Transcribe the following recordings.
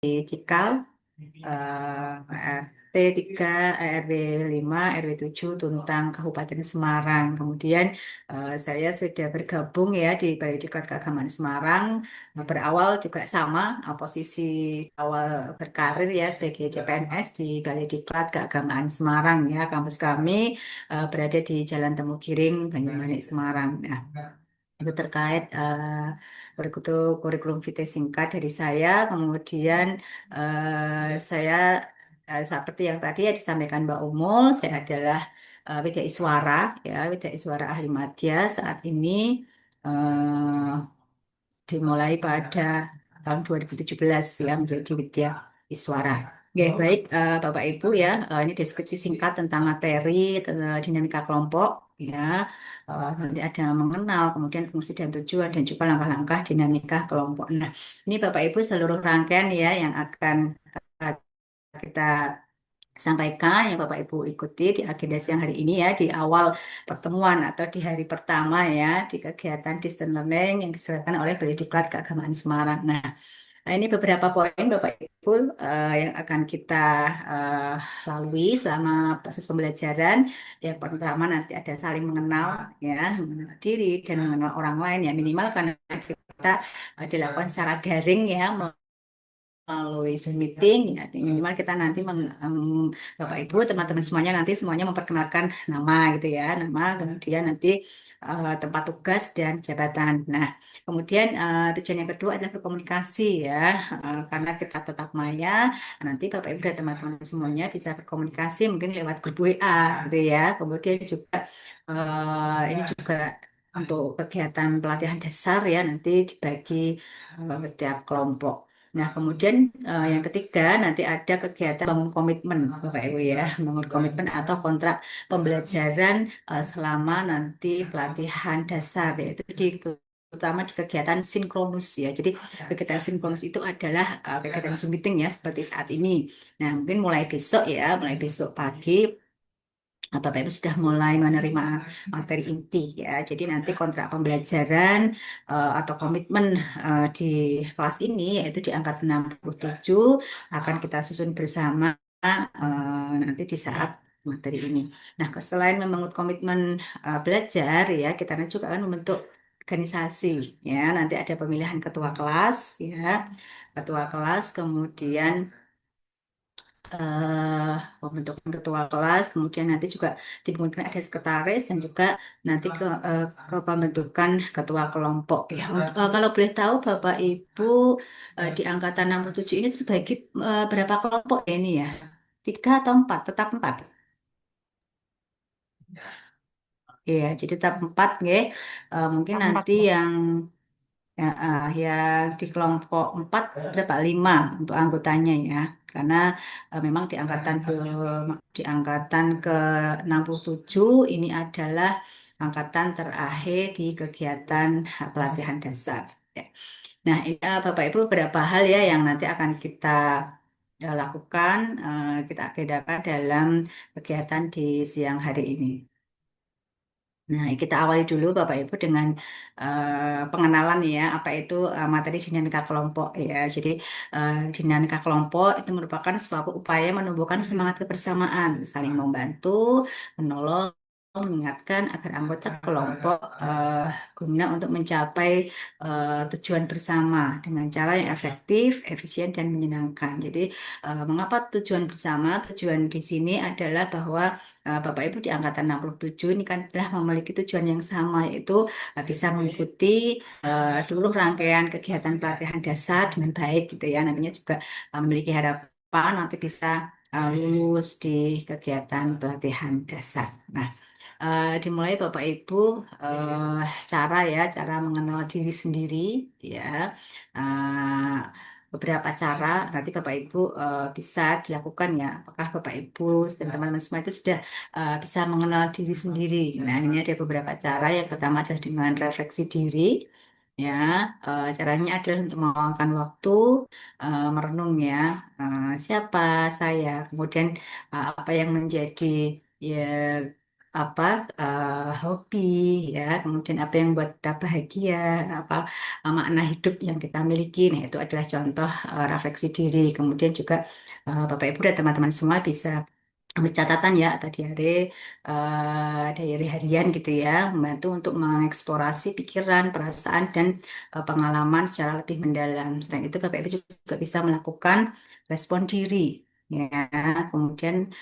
Cikal, RT 3, RW 5, RW 7 Tuntang, Kabupaten Semarang. Kemudian saya sudah bergabung ya di Balai Diklat Keagamaan Semarang. Berawal juga sama, posisi awal berkarir ya sebagai CPNS di Balai Diklat Keagamaan Semarang ya. Kampus kami berada di Jalan Temu Giring, Banyumanik, Semarang. Nah, itu terkait kurikulum vitae singkat dari saya. Kemudian saya seperti yang tadi ya disampaikan Mbak Umul, saya adalah Widya ya, Widya ahli madya saat ini eh, dimulai pada tahun 2017 ya menjadi Widya Iswara. Oke, baik Bapak Ibu ya, ini deskripsi singkat tentang materi dinamika kelompok ya. Nanti ada mengenal, kemudian fungsi dan tujuan dan juga langkah-langkah dinamika kelompok. Nah, ini Bapak Ibu seluruh rangkaian ya yang akan eh, kita sampaikan yang Bapak Ibu ikuti di agenda siang hari ini ya di awal pertemuan atau di hari pertama ya di kegiatan distance learning yang diselenggarakan oleh Balai Diklat Keagamaan Semarang. Nah, ini beberapa poin Bapak Ibu yang akan kita eh, lalui selama proses pembelajaran. Yang pertama nanti ada saling mengenal ya, mengenal diri dan mengenal orang lain ya minimal karena kita dilakukan secara daring ya melalui Zoom meeting ya minimal kita nanti Bapak Ibu teman-teman semuanya nanti semuanya memperkenalkan nama gitu ya nama kemudian nanti tempat tugas dan jabatan. Nah kemudian tujuan yang kedua adalah berkomunikasi ya. Karena kita tetap maya nanti Bapak Ibu dan teman-teman semuanya bisa berkomunikasi mungkin lewat grup WA gitu ya. Kemudian juga ini juga untuk kegiatan pelatihan dasar ya nanti dibagi setiap kelompok. Nah, kemudian yang ketiga nanti ada kegiatan bangun komitmen, Bapak Ibu ya, bangun komitmen atau kontrak pembelajaran selama nanti pelatihan dasar yaitu terutama di kegiatan sinkronus ya. Jadi kegiatan sinkronus itu adalah kegiatan Zoom meeting ya seperti saat ini. Nah, mungkin mulai besok ya, mulai besok pagi Bapak Ibu sudah mulai menerima materi inti ya. Jadi nanti kontrak pembelajaran atau komitmen di kelas ini yaitu di angka 67 akan kita susun bersama nanti di saat materi ini. Nah, selain membangun komitmen belajar ya, kita nanti juga akan membentuk organisasi ya. Nanti ada pemilihan ketua kelas ya. Ketua kelas kemudian pembentukan ketua kelas, kemudian nanti juga dimungkinkan ada sekretaris dan juga nanti ke pembentukan ketua kelompok ya. Kalau boleh tahu Bapak Ibu di angkatan 67 ini terbagi berapa kelompok ya ini ya? Tiga atau empat? Tetap empat. Iya, jadi tetap empat ya. Mungkin Empat, nanti Bu. yang yang di kelompok 4 berapa? 5 untuk anggotanya ya. Karena memang di angkatan ke 67 ini adalah angkatan terakhir di kegiatan pelatihan dasar. Ya. Nah, ini, Bapak Ibu beberapa hal ya yang nanti akan kita lakukan, kita agendakan dalam kegiatan di siang hari ini. Nah, kita awali dulu Bapak Ibu dengan pengenalan ya, apa itu materi dinamika kelompok ya. Jadi dinamika kelompok itu merupakan suatu upaya menumbuhkan semangat kebersamaan, saling membantu, menolong, mengingatkan agar anggota kelompok guna untuk mencapai tujuan bersama dengan cara yang efektif, efisien dan menyenangkan. Jadi mengapa tujuan bersama? Tujuan di sini adalah bahwa Bapak Ibu di angkatan 67 ini kan telah memiliki tujuan yang sama yaitu bisa mengikuti seluruh rangkaian kegiatan pelatihan dasar dengan baik gitu ya. Nantinya juga memiliki harapan nanti bisa lulus di kegiatan pelatihan dasar. Nah, dimulai Bapak Ibu cara mengenal diri sendiri ya. Eh, Beberapa cara nanti Bapak Ibu bisa dilakukan ya. Apakah Bapak Ibu dan teman-teman semua itu sudah bisa mengenal diri sendiri? Nah, ini ada beberapa cara. Yang pertama adalah dengan refleksi diri. Ya, caranya adalah untuk meluangkan waktu merenung ya, siapa saya, kemudian apa yang menjadi ya apa hobi ya, kemudian apa yang buat kita bahagia, apa makna hidup yang kita miliki. Nah, itu adalah contoh refleksi diri. Kemudian juga Bapak Ibu dan teman-teman semua bisa ambil catatan ya atau diary harian gitu ya, membantu untuk mengeksplorasi pikiran, perasaan dan pengalaman secara lebih mendalam. Selain itu Bapak Ibu juga bisa melakukan respon diri ya, kemudian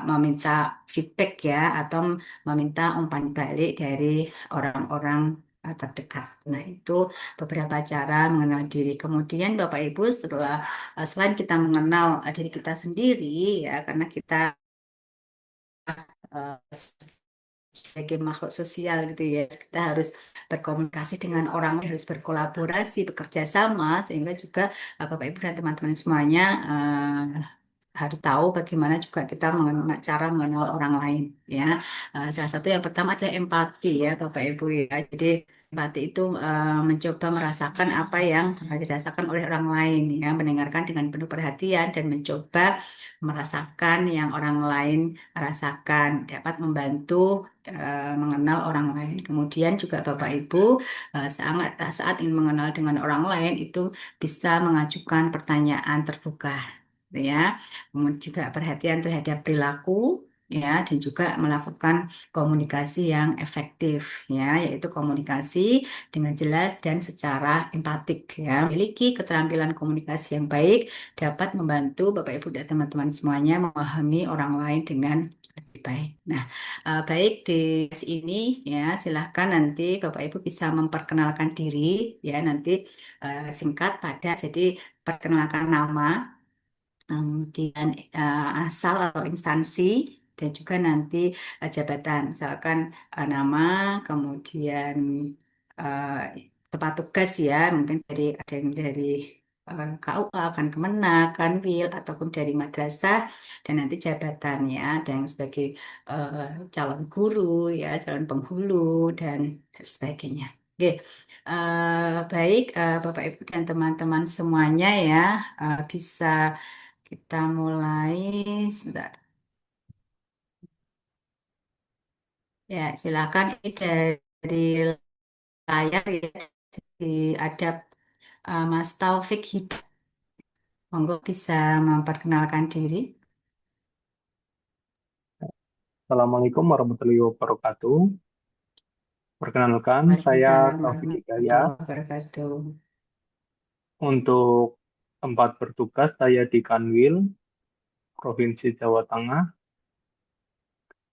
meminta feedback ya atau meminta umpan balik dari orang-orang terdekat. Nah, itu beberapa cara mengenal diri. Kemudian Bapak Ibu setelah selain kita mengenal diri kita sendiri ya, karena kita eh, sebagai makhluk sosial gitu ya, kita harus berkomunikasi dengan orang lain, harus berkolaborasi, bekerja sama, sehingga juga Bapak Ibu dan teman-teman semuanya harus tahu bagaimana juga kita mengenal cara mengenal orang lain ya. Salah satu yang pertama adalah empati ya Bapak Ibu ya. Jadi empati itu mencoba merasakan apa yang dirasakan oleh orang lain ya, mendengarkan dengan penuh perhatian dan mencoba merasakan yang orang lain rasakan, dapat membantu mengenal orang lain. Kemudian juga Bapak Ibu saat ingin mengenal dengan orang lain itu bisa mengajukan pertanyaan terbuka ya, kemudian juga perhatian terhadap perilaku ya, dan juga melakukan komunikasi yang efektif ya, yaitu komunikasi dengan jelas dan secara empatik ya. Memiliki keterampilan komunikasi yang baik dapat membantu Bapak Ibu dan teman-teman semuanya memahami orang lain dengan lebih baik. Nah, baik di ini ya, silahkan nanti Bapak Ibu bisa memperkenalkan diri ya, nanti singkat padat. Jadi perkenalkan nama, kemudian asal atau instansi, dan juga nanti jabatan, misalkan nama, kemudian eh, tempat tugas ya, mungkin dari ada yang dari KUA, kan Kemenak, Kanwil, ataupun dari madrasah, dan nanti jabatannya ada yang sebagai eh, calon guru ya, calon penghulu dan sebagainya. Oke, baik Bapak Ibu dan teman-teman semuanya ya, bisa kita mulai sebentar. Ya, silakan ini dari layar ya, di ada Mas Taufik Hidayat. Monggo bisa memperkenalkan diri. Assalamualaikum warahmatullahi wabarakatuh. Perkenalkan, saya Waalaikumsalam Taufik Hidayat. warahmatullahi wabarakatuh. Untuk tempat bertugas, saya di Kanwil, Provinsi Jawa Tengah,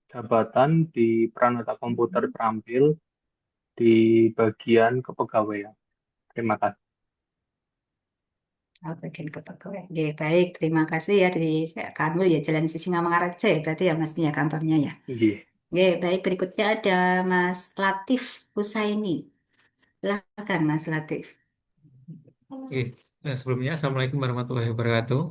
jabatan di Pranata Komputer Terampil di bagian kepegawaian. Terima kasih. Bagian kepegawaian. Oke, baik, terima kasih ya dari Kanwil ya, Jalan Sisingamangaraja ya, berarti ya Masnya ya kantornya ya. Nggih. Oke, baik, berikutnya ada Mas Latif Husaini. Silakan Mas Latif. Oke. Nah, sebelumnya, Assalamualaikum warahmatullahi wabarakatuh.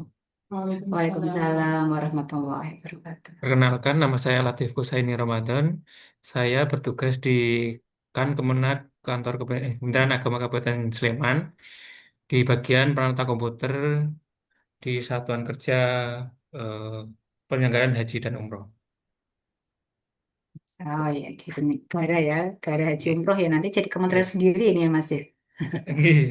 Waalaikumsalam warahmatullahi wabarakatuh. Perkenalkan, nama saya Latif Kusaini Ramadan. Saya bertugas di Kemenak, Kantor Kementerian Agama Kabupaten Sleman, di bagian Peranata Komputer di Satuan Kerja eh, Penyelenggaraan Haji dan Umroh. Oh ya, di negara ya, negara haji Oke. umroh ya, nanti jadi kementerian Ya. sendiri ini ya Mas ya. Oke.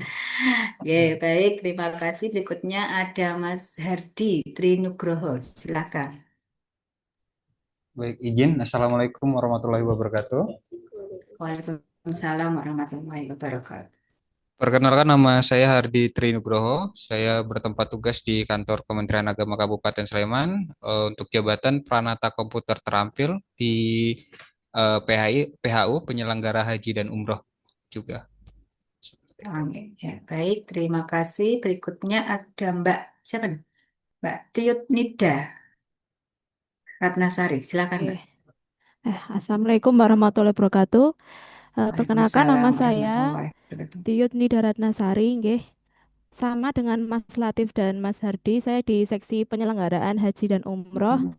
Ya, baik, terima kasih. Berikutnya ada Mas Hardi Trinugroho. Silakan. Baik, izin. Assalamualaikum warahmatullahi wabarakatuh. Waalaikumsalam warahmatullahi wabarakatuh. Perkenalkan nama saya Hardi Trinugroho. Saya bertempat tugas di kantor Kementerian Agama Kabupaten Sleman untuk jabatan Pranata Komputer Terampil di PHU Penyelenggara Haji dan Umroh juga. Oke, ya, baik, terima kasih. Berikutnya ada Mbak, siapa nih? Mbak Tiut Nida Ratnasari. Silakan Mbak. Oke. Assalamualaikum warahmatullahi wabarakatuh. Perkenalkan Waalaikumsalam nama saya warahmatullahi wabarakatuh. Tiyut Nidaratnasari, nggih. Sama dengan Mas Latif dan Mas Hardi, saya di seksi penyelenggaraan haji dan umroh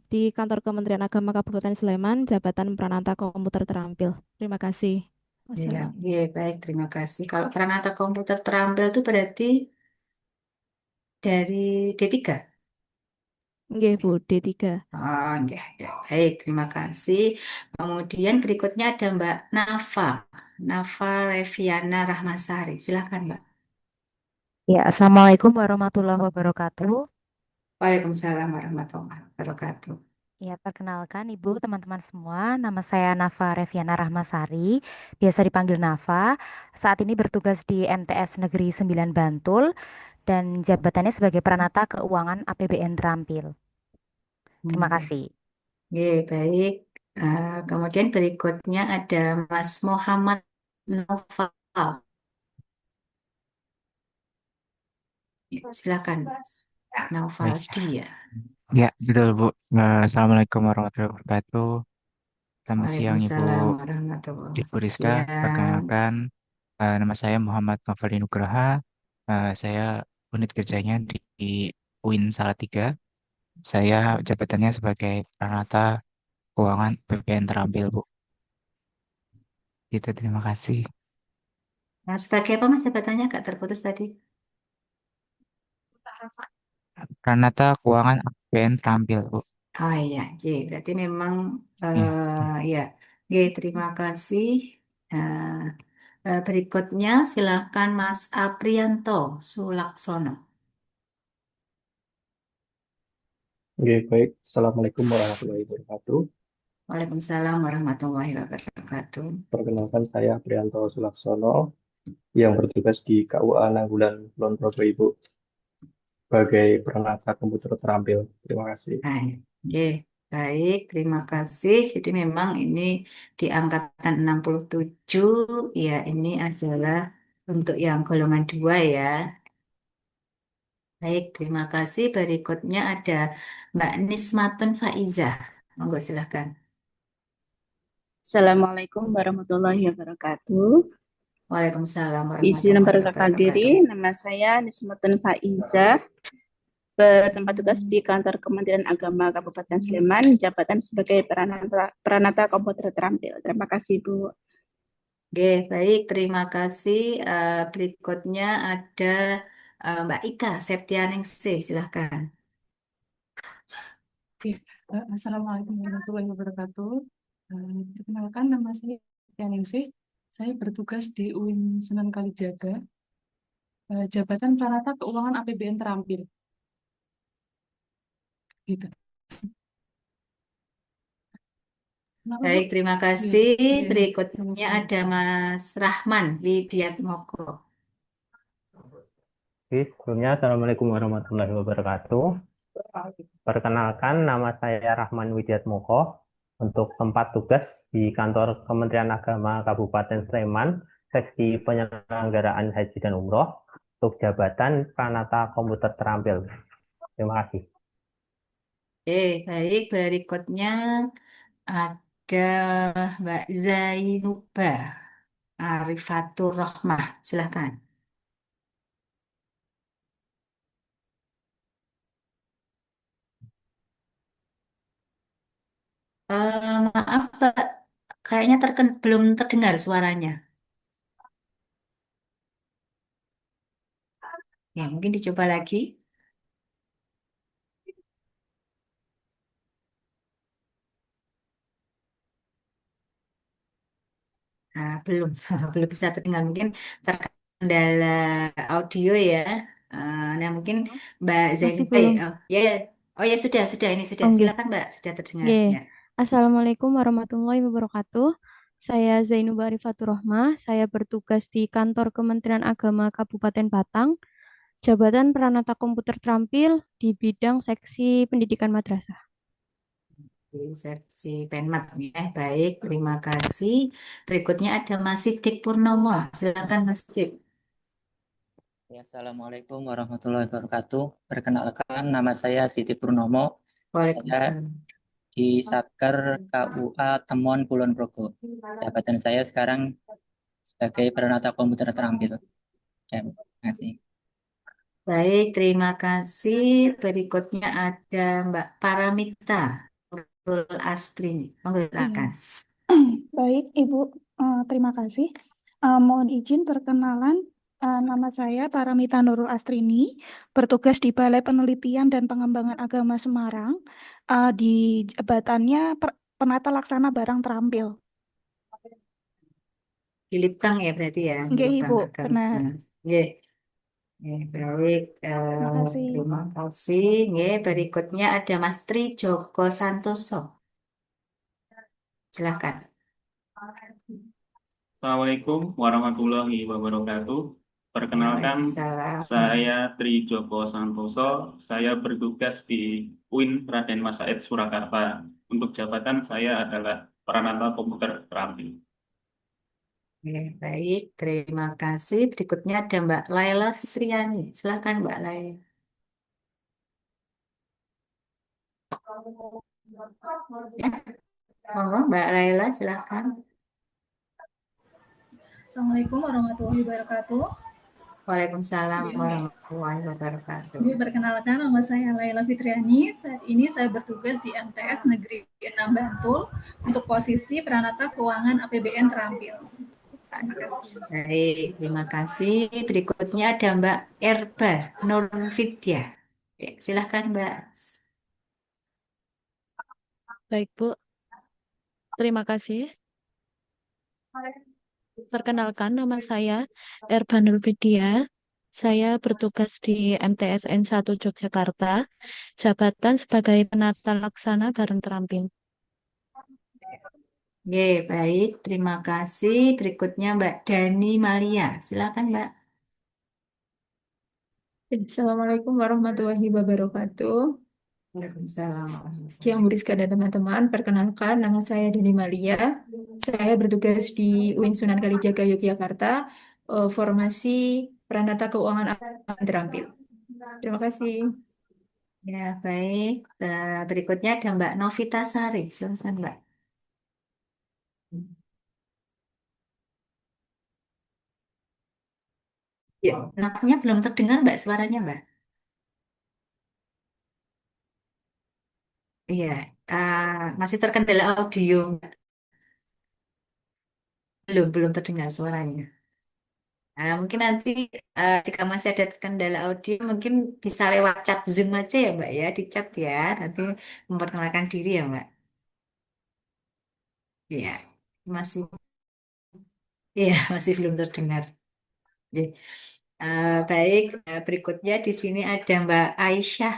di kantor Kementerian Agama Kabupaten Sleman, jabatan Pranata Komputer Terampil. Terima kasih. Ya, Wassalam. ya, baik, terima kasih. Kalau Pranata Komputer Terampil itu berarti dari D3. Nggih, Bu, D3. Oh, ya, ya. Baik, terima kasih. Kemudian berikutnya ada Mbak Nafa, Nafa Reviana Rahmasari. Silakan, Mbak. Ya, Assalamualaikum warahmatullahi wabarakatuh. Waalaikumsalam warahmatullahi wabarakatuh. Ya, perkenalkan Ibu, teman-teman semua. Nama saya Nafa Reviana Rahmasari, biasa dipanggil Nafa. Saat ini bertugas di MTS Negeri 9 Bantul dan jabatannya sebagai Peranata Keuangan APBN Terampil. Terima Hmm. kasih. Oke, baik. Kemudian berikutnya ada Mas Muhammad Noval. Silakan, Baik, Novaldi ya. ya betul Bu. Assalamualaikum warahmatullahi wabarakatuh. Selamat siang Ibu Waalaikumsalam warahmatullahi Ibu wabarakatuh. Rizka. Siang. Perkenalkan, nama saya Muhammad Nofali Nugraha. Saya unit kerjanya di UIN Salatiga. Saya jabatannya sebagai Peranata Keuangan PPN Terampil Bu. Gitu, terima kasih. Nah, sebagai apa Mas jabatannya agak terputus tadi? Peranata Keuangan PPN Terampil Bu. Oh iya, J. Berarti memang Ya. ya. Oke, terima kasih. Nah, berikutnya silakan Mas Aprianto Sulaksono. Oke, baik. Assalamualaikum warahmatullahi wabarakatuh. Waalaikumsalam warahmatullahi wabarakatuh. Perkenalkan saya Prianto Sulaksono yang bertugas di KUA Nanggulan Kulon Progo Ibu sebagai peranata komputer terampil. Terima kasih. Hai. Oke, baik, terima kasih. Jadi memang ini di angkatan 67, ya ini adalah untuk yang golongan 2 ya. Baik, terima kasih. Berikutnya ada Mbak Nismatun Faizah. Monggo silahkan. Assalamualaikum warahmatullahi wabarakatuh. Waalaikumsalam Izin warahmatullahi memperkenalkan diri, wabarakatuh. nama saya Nismatun Faiza, bertempat tugas di Kantor Kementerian Agama Kabupaten Sleman, jabatan sebagai peranata komputer terampil. Terima kasih, Bu. Oke, baik, terima kasih. Berikutnya ada Mbak Ika Septianingsih, silahkan. Oke, Assalamualaikum warahmatullahi wabarakatuh. Perkenalkan nama saya Ningsih. Saya bertugas di UIN Sunan Kalijaga, jabatan Peranata Keuangan APBN Terampil. Gitu. Kenapa, Bu? Baik, terima Iya, kasih. iya, Berikutnya sama-sama. ada Mas Rahman Widiatmoko. Oke, sebelumnya Assalamualaikum warahmatullahi wabarakatuh. Perkenalkan, nama saya Rahman Widiatmoko. Untuk tempat tugas di Kantor Kementerian Agama Kabupaten Sleman, Seksi Penyelenggaraan Haji dan Umroh, untuk jabatan Pranata Komputer Terampil. Terima kasih. Oke, baik. Berikutnya ada Mbak Zainuba Arifatur Rohmah. Silahkan. Maaf, Mbak. Kayaknya belum terdengar suaranya. Ya, mungkin dicoba lagi. Nah, belum, belum bisa terdengar. Mungkin terkendala audio ya. Nah, mungkin Mbak Masih Zainuba, belum. oh ya, oh ya sudah, ini sudah. Oh, nggih. Silakan Mbak, sudah terdengar. Nggih. Ya. Assalamualaikum warahmatullahi wabarakatuh. Saya Zainub Arifatur Rohmah. Saya bertugas di Kantor Kementerian Agama Kabupaten Batang, jabatan Peranata Komputer Terampil di bidang seksi pendidikan madrasah. Di seksi Penmat ya. Baik, terima kasih. Berikutnya ada Mas Sidik Purnomo. Silakan Mas Sidik. Ya, Assalamualaikum warahmatullahi wabarakatuh. Perkenalkan, nama saya Siti Purnomo. Saya Waalaikumsalam. di Satker KUA Temon Kulon Progo. Jabatan saya sekarang sebagai peranata komputer terampil. Ya, terima kasih. Baik, terima kasih. Berikutnya ada Mbak Paramita Nurul Astri. Monggo silakan. Baik, Ibu, terima kasih. Mohon izin perkenalan, Nama saya Paramita Nurul Astrini, bertugas di Balai Penelitian dan Pengembangan Agama Semarang, di jabatannya Penata Laksana Barang Terampil. Di Litbang ya berarti ya, di Nggih, Litbang Ibu, Agama. benar. Nggih. Baik, Terima kasih. terima kasih. Nggih, berikutnya ada Mas Tri Joko Santoso. Silakan. Assalamualaikum warahmatullahi wabarakatuh. Perkenalkan, Waalaikumsalam. saya Tri Joko Santoso. Saya bertugas di UIN Raden Mas Said Surakarta. Untuk jabatan saya adalah Peranata Komputer Terampil. Baik, terima kasih. Berikutnya ada Mbak Laila Fitriani. Silakan Mbak Laila. Ya, monggo Mbak Laila, silakan. Assalamualaikum warahmatullahi wabarakatuh. Waalaikumsalam Iya. warahmatullahi wabarakatuh. Jadi perkenalkan, nama saya Laila Fitriani. Saat ini saya bertugas di MTS Negeri 6 Bantul untuk posisi Peranata Keuangan APBN Terampil. Terima kasih. Baik, terima kasih. Berikutnya ada Mbak Erba Nurfidya. Ya, silakan Mbak. Baik, Bu. Terima kasih. Perkenalkan, nama saya Erbanul Vidya. Saya bertugas di MTS N1 Yogyakarta, jabatan sebagai penata laksana barang terampil. Oke, baik. Terima kasih. Berikutnya Mbak Dani Malia. Silakan Mbak. Assalamualaikum warahmatullahi wabarakatuh. Waalaikumsalam. Yang Buriska dan teman-teman, perkenalkan nama saya Deni Malia. Saya bertugas di UIN Sunan Kalijaga Yogyakarta, formasi Peranata Keuangan Terampil. Terima kasih. Ya, baik. Berikutnya ada Mbak Novita Sari. Silakan Mbak. Ya, nampaknya belum terdengar Mbak suaranya Mbak. Iya, masih terkendala audio Mbak. Belum terdengar suaranya. Mungkin nanti jika masih ada kendala audio, mungkin bisa lewat chat Zoom aja ya Mbak ya, di chat ya. Nanti memperkenalkan diri ya Mbak. Iya, masih, iya masih belum terdengar. Oke. Baik, berikutnya di sini ada Mbak Aisyah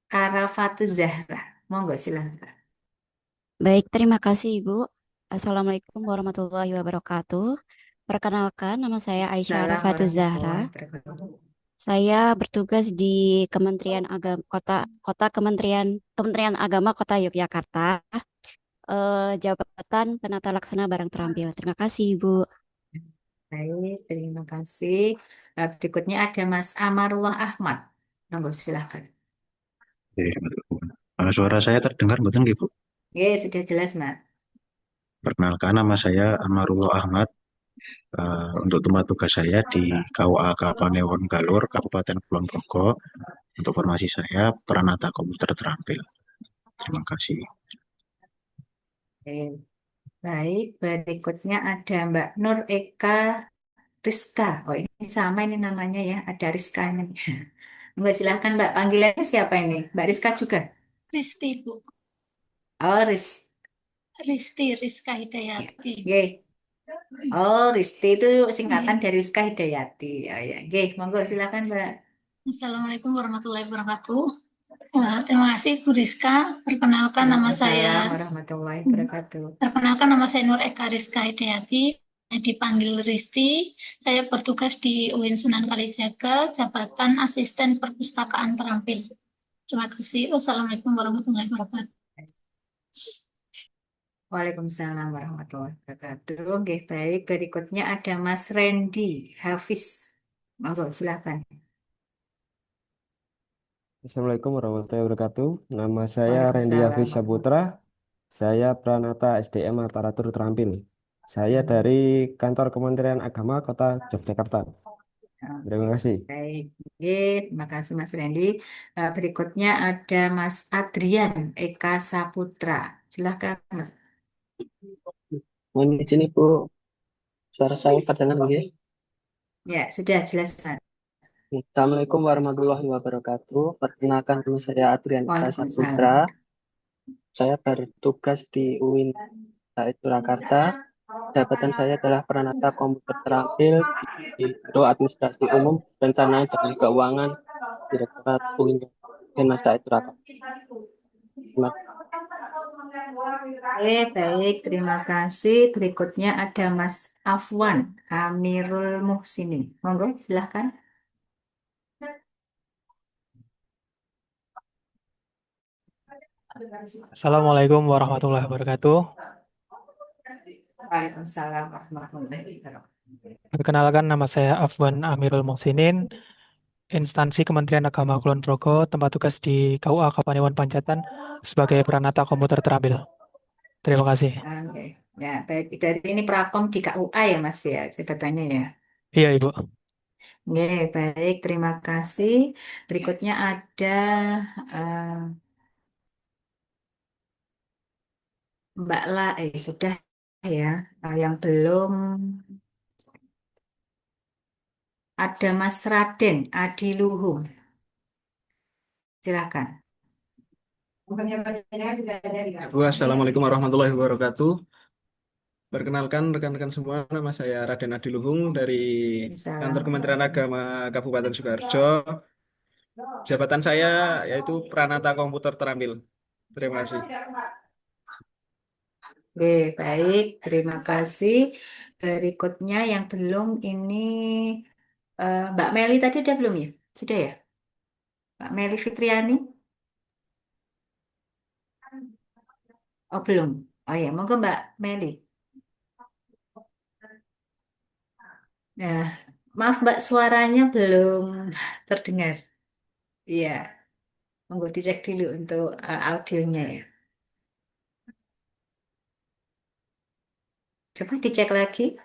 Arafatu Zahra. Monggo silakan. Baik, terima kasih Ibu. Assalamualaikum warahmatullahi wabarakatuh. Perkenalkan, nama saya Aisyah Salam Arafatu Zahra. warahmatullahi wabarakatuh. Saya bertugas di Kementerian Agama Kementerian Agama Kota Yogyakarta, jabatan penata laksana barang terampil. Terima kasih Ibu. Baik, terima kasih. Berikutnya ada Mas Amarullah Ahmad. Monggo silakan. Suara saya terdengar betul nggih, Bu? Oke, sudah jelas Mas. Perkenalkan, nama saya Amarullah Ahmad. Untuk tempat tugas saya di KUA Kapanewon Galur, Kabupaten Kulon Progo. Untuk formasi saya Peranata Komputer Terampil. Terima kasih. Oke. Baik, berikutnya ada Mbak Nur Eka Rizka. Oh, ini sama ini namanya ya, ada Rizka ini. Mbak silahkan Mbak, panggilannya siapa ini? Mbak Rizka juga? Risti, Bu. Oh, Risti, Rizka Hidayati. Oke. Oh, Risti itu singkatan dari Rizka Hidayati. Oh ya, oke, monggo silakan Mbak. Assalamualaikum warahmatullahi wabarakatuh. Terima kasih Bu Rizka. Perkenalkan nama saya. Waalaikumsalam warahmatullahi wabarakatuh. Perkenalkan nama saya Nur Eka Rizka Hidayati. Dipanggil Risti. Saya bertugas di UIN Sunan Kalijaga, jabatan Asisten Perpustakaan Terampil. Terima kasih. Wassalamualaikum warahmatullahi wabarakatuh. Waalaikumsalam warahmatullahi wabarakatuh. Oke, baik. Berikutnya ada Mas Randy Hafiz. Monggo, silakan. Assalamualaikum warahmatullahi wabarakatuh. Nama saya Randy Hafiz Saputra. Saya Pranata SDM Aparatur Terampil. Saya dari Kantor Kementerian Agama Kota Yogyakarta. Terima kasih. Baik, oke, terima kasih Mas Randy. Berikutnya ada Mas Adrian Eka Saputra. Silakan. Mohon izin Ibu, suara saya terdengar nggih? Ya, sudah jelas, Mas. Assalamualaikum warahmatullahi wabarakatuh. Perkenalkan nama saya Adrian Ika Waalaikumsalam. Saputra. Saya bertugas di UIN Said Surakarta. Jabatan saya adalah peranata komputer terampil di Biro Administrasi Umum, Perencanaan dan Keuangan, Direktorat UIN Said Surakarta. Terima Oke, baik. Terima kasih. Berikutnya ada Mas Afwan Amirul Muhsinin. Monggo, silahkan. Assalamualaikum warahmatullahi wabarakatuh. Waalaikumsalam warahmatullahi wabarakatuh. Perkenalkan, nama saya Afwan Amirul Muhsinin, instansi Kementerian Agama Kulon Progo, tempat tugas di KUA Kapanewon Pancatan sebagai peranata komputer terampil. Terima kasih. Oke. Ya, baik. Berarti ini prakom di KUA ya, Mas ya, sebutannya ya. Iya, Ibu. Oke, baik. Terima kasih. Berikutnya ada eh, Mbak La. Sudah ya. Yang belum ada Mas Raden Adiluhung. Silakan. Bu, Assalamualaikum warahmatullahi wabarakatuh. Perkenalkan rekan-rekan semua, nama saya Raden Adiluhung dari Kantor Kementerian Agama Kabupaten Sukoharjo. Jabatan saya yaitu Pranata Komputer Terampil. Terima kasih. Oke, baik. Terima kasih. Berikutnya yang belum ini Mbak Meli tadi udah belum ya? Sudah ya? Mbak Meli Fitriani? Oh, belum. Oh ya, monggo Mbak Meli. Nah, maaf Mbak, suaranya belum terdengar. Iya, monggo dicek dulu untuk audionya ya. Coba dicek lagi.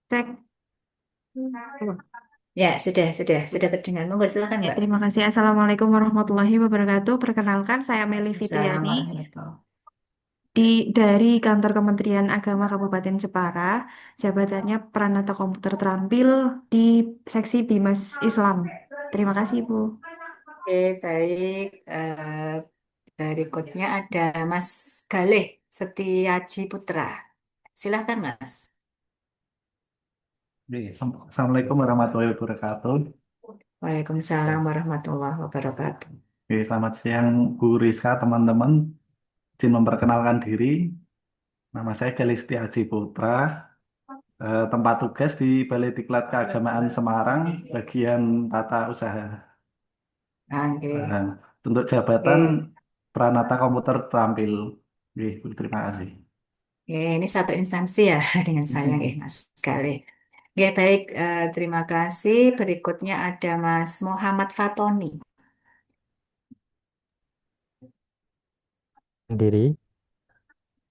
Cek. Ya, sudah terdengar. Monggo silakan Ya, Mbak. terima kasih. Assalamualaikum warahmatullahi wabarakatuh. Perkenalkan, saya Meli Assalamualaikum Fitriani warahmatullahi dari Kantor Kementerian Agama Kabupaten Jepara. Jabatannya Peranata Komputer Terampil di Seksi Bimas Islam. Terima kasih, Bu. Oke, baik. Berikutnya ada Mas Galih Setiaji Putra. Silahkan, Mas. Assalamualaikum warahmatullahi wabarakatuh. Waalaikumsalam warahmatullahi wabarakatuh. Oke, selamat siang Bu Rizka, teman-teman. Izin memperkenalkan diri. Nama saya Gelisti Aji Putra. Tempat tugas di Balai Diklat Keagamaan Semarang, bagian tata usaha. Oke. Untuk jabatan Pranata Komputer Terampil. Oke, Bu, terima kasih. Ini satu instansi ya dengan saya ya, Mas Galih. Ya, baik. Terima kasih. Berikutnya ada Mas Muhammad Fatoni. Sendiri.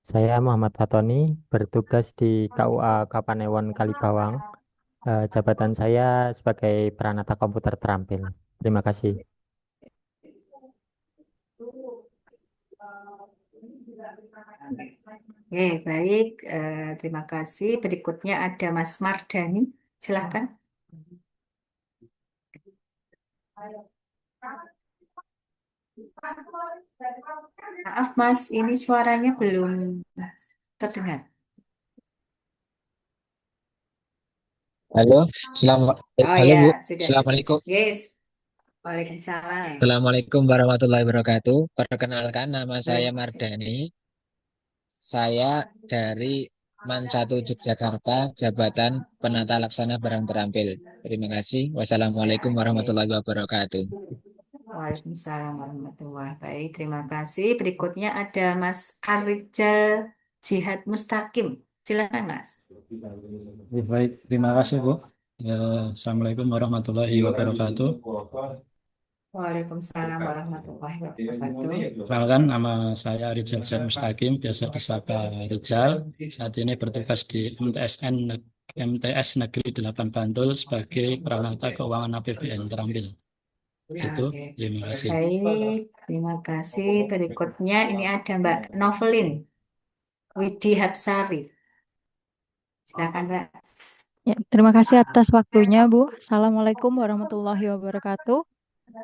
Saya Muhammad Fatoni, bertugas di KUA Kapanewon Kalibawang. Jabatan saya sebagai peranata komputer terampil. Terima kasih. Oke, baik. Terima kasih. Berikutnya ada Mas Mardani. Silakan. Maaf, Mas, ini suaranya belum terdengar. Halo, halo Ya, Bu. sudah. Assalamualaikum. Yes. Waalaikumsalam. Assalamualaikum warahmatullahi wabarakatuh. Perkenalkan, nama saya Waalaikumsalam. Mardani. Saya dari Man 1 Yogyakarta, jabatan penata laksana barang terampil. Terima kasih. Wassalamualaikum warahmatullahi wabarakatuh. Waalaikumsalam warahmatullahi wabarakatuh. Baik, terima kasih. Berikutnya ada Mas Arijal Jihad Mustaqim. Silakan, Mas. Baik, terima kasih Bu. Assalamualaikum warahmatullahi wabarakatuh. Waalaikumsalam warahmatullahi wabarakatuh. Perkenalkan, nama saya Rizal Zain Mustaqim, biasa disapa Rizal. Saat ini bertugas di MTS Negeri 8 Bantul sebagai peranata keuangan APBN terampil. Itu, terima kasih. Baik, terima kasih. Berikutnya ini ada Mbak Novelin Widi Hapsari. Silakan, Mbak. Ya, terima kasih atas waktunya, Bu. Assalamualaikum warahmatullahi wabarakatuh.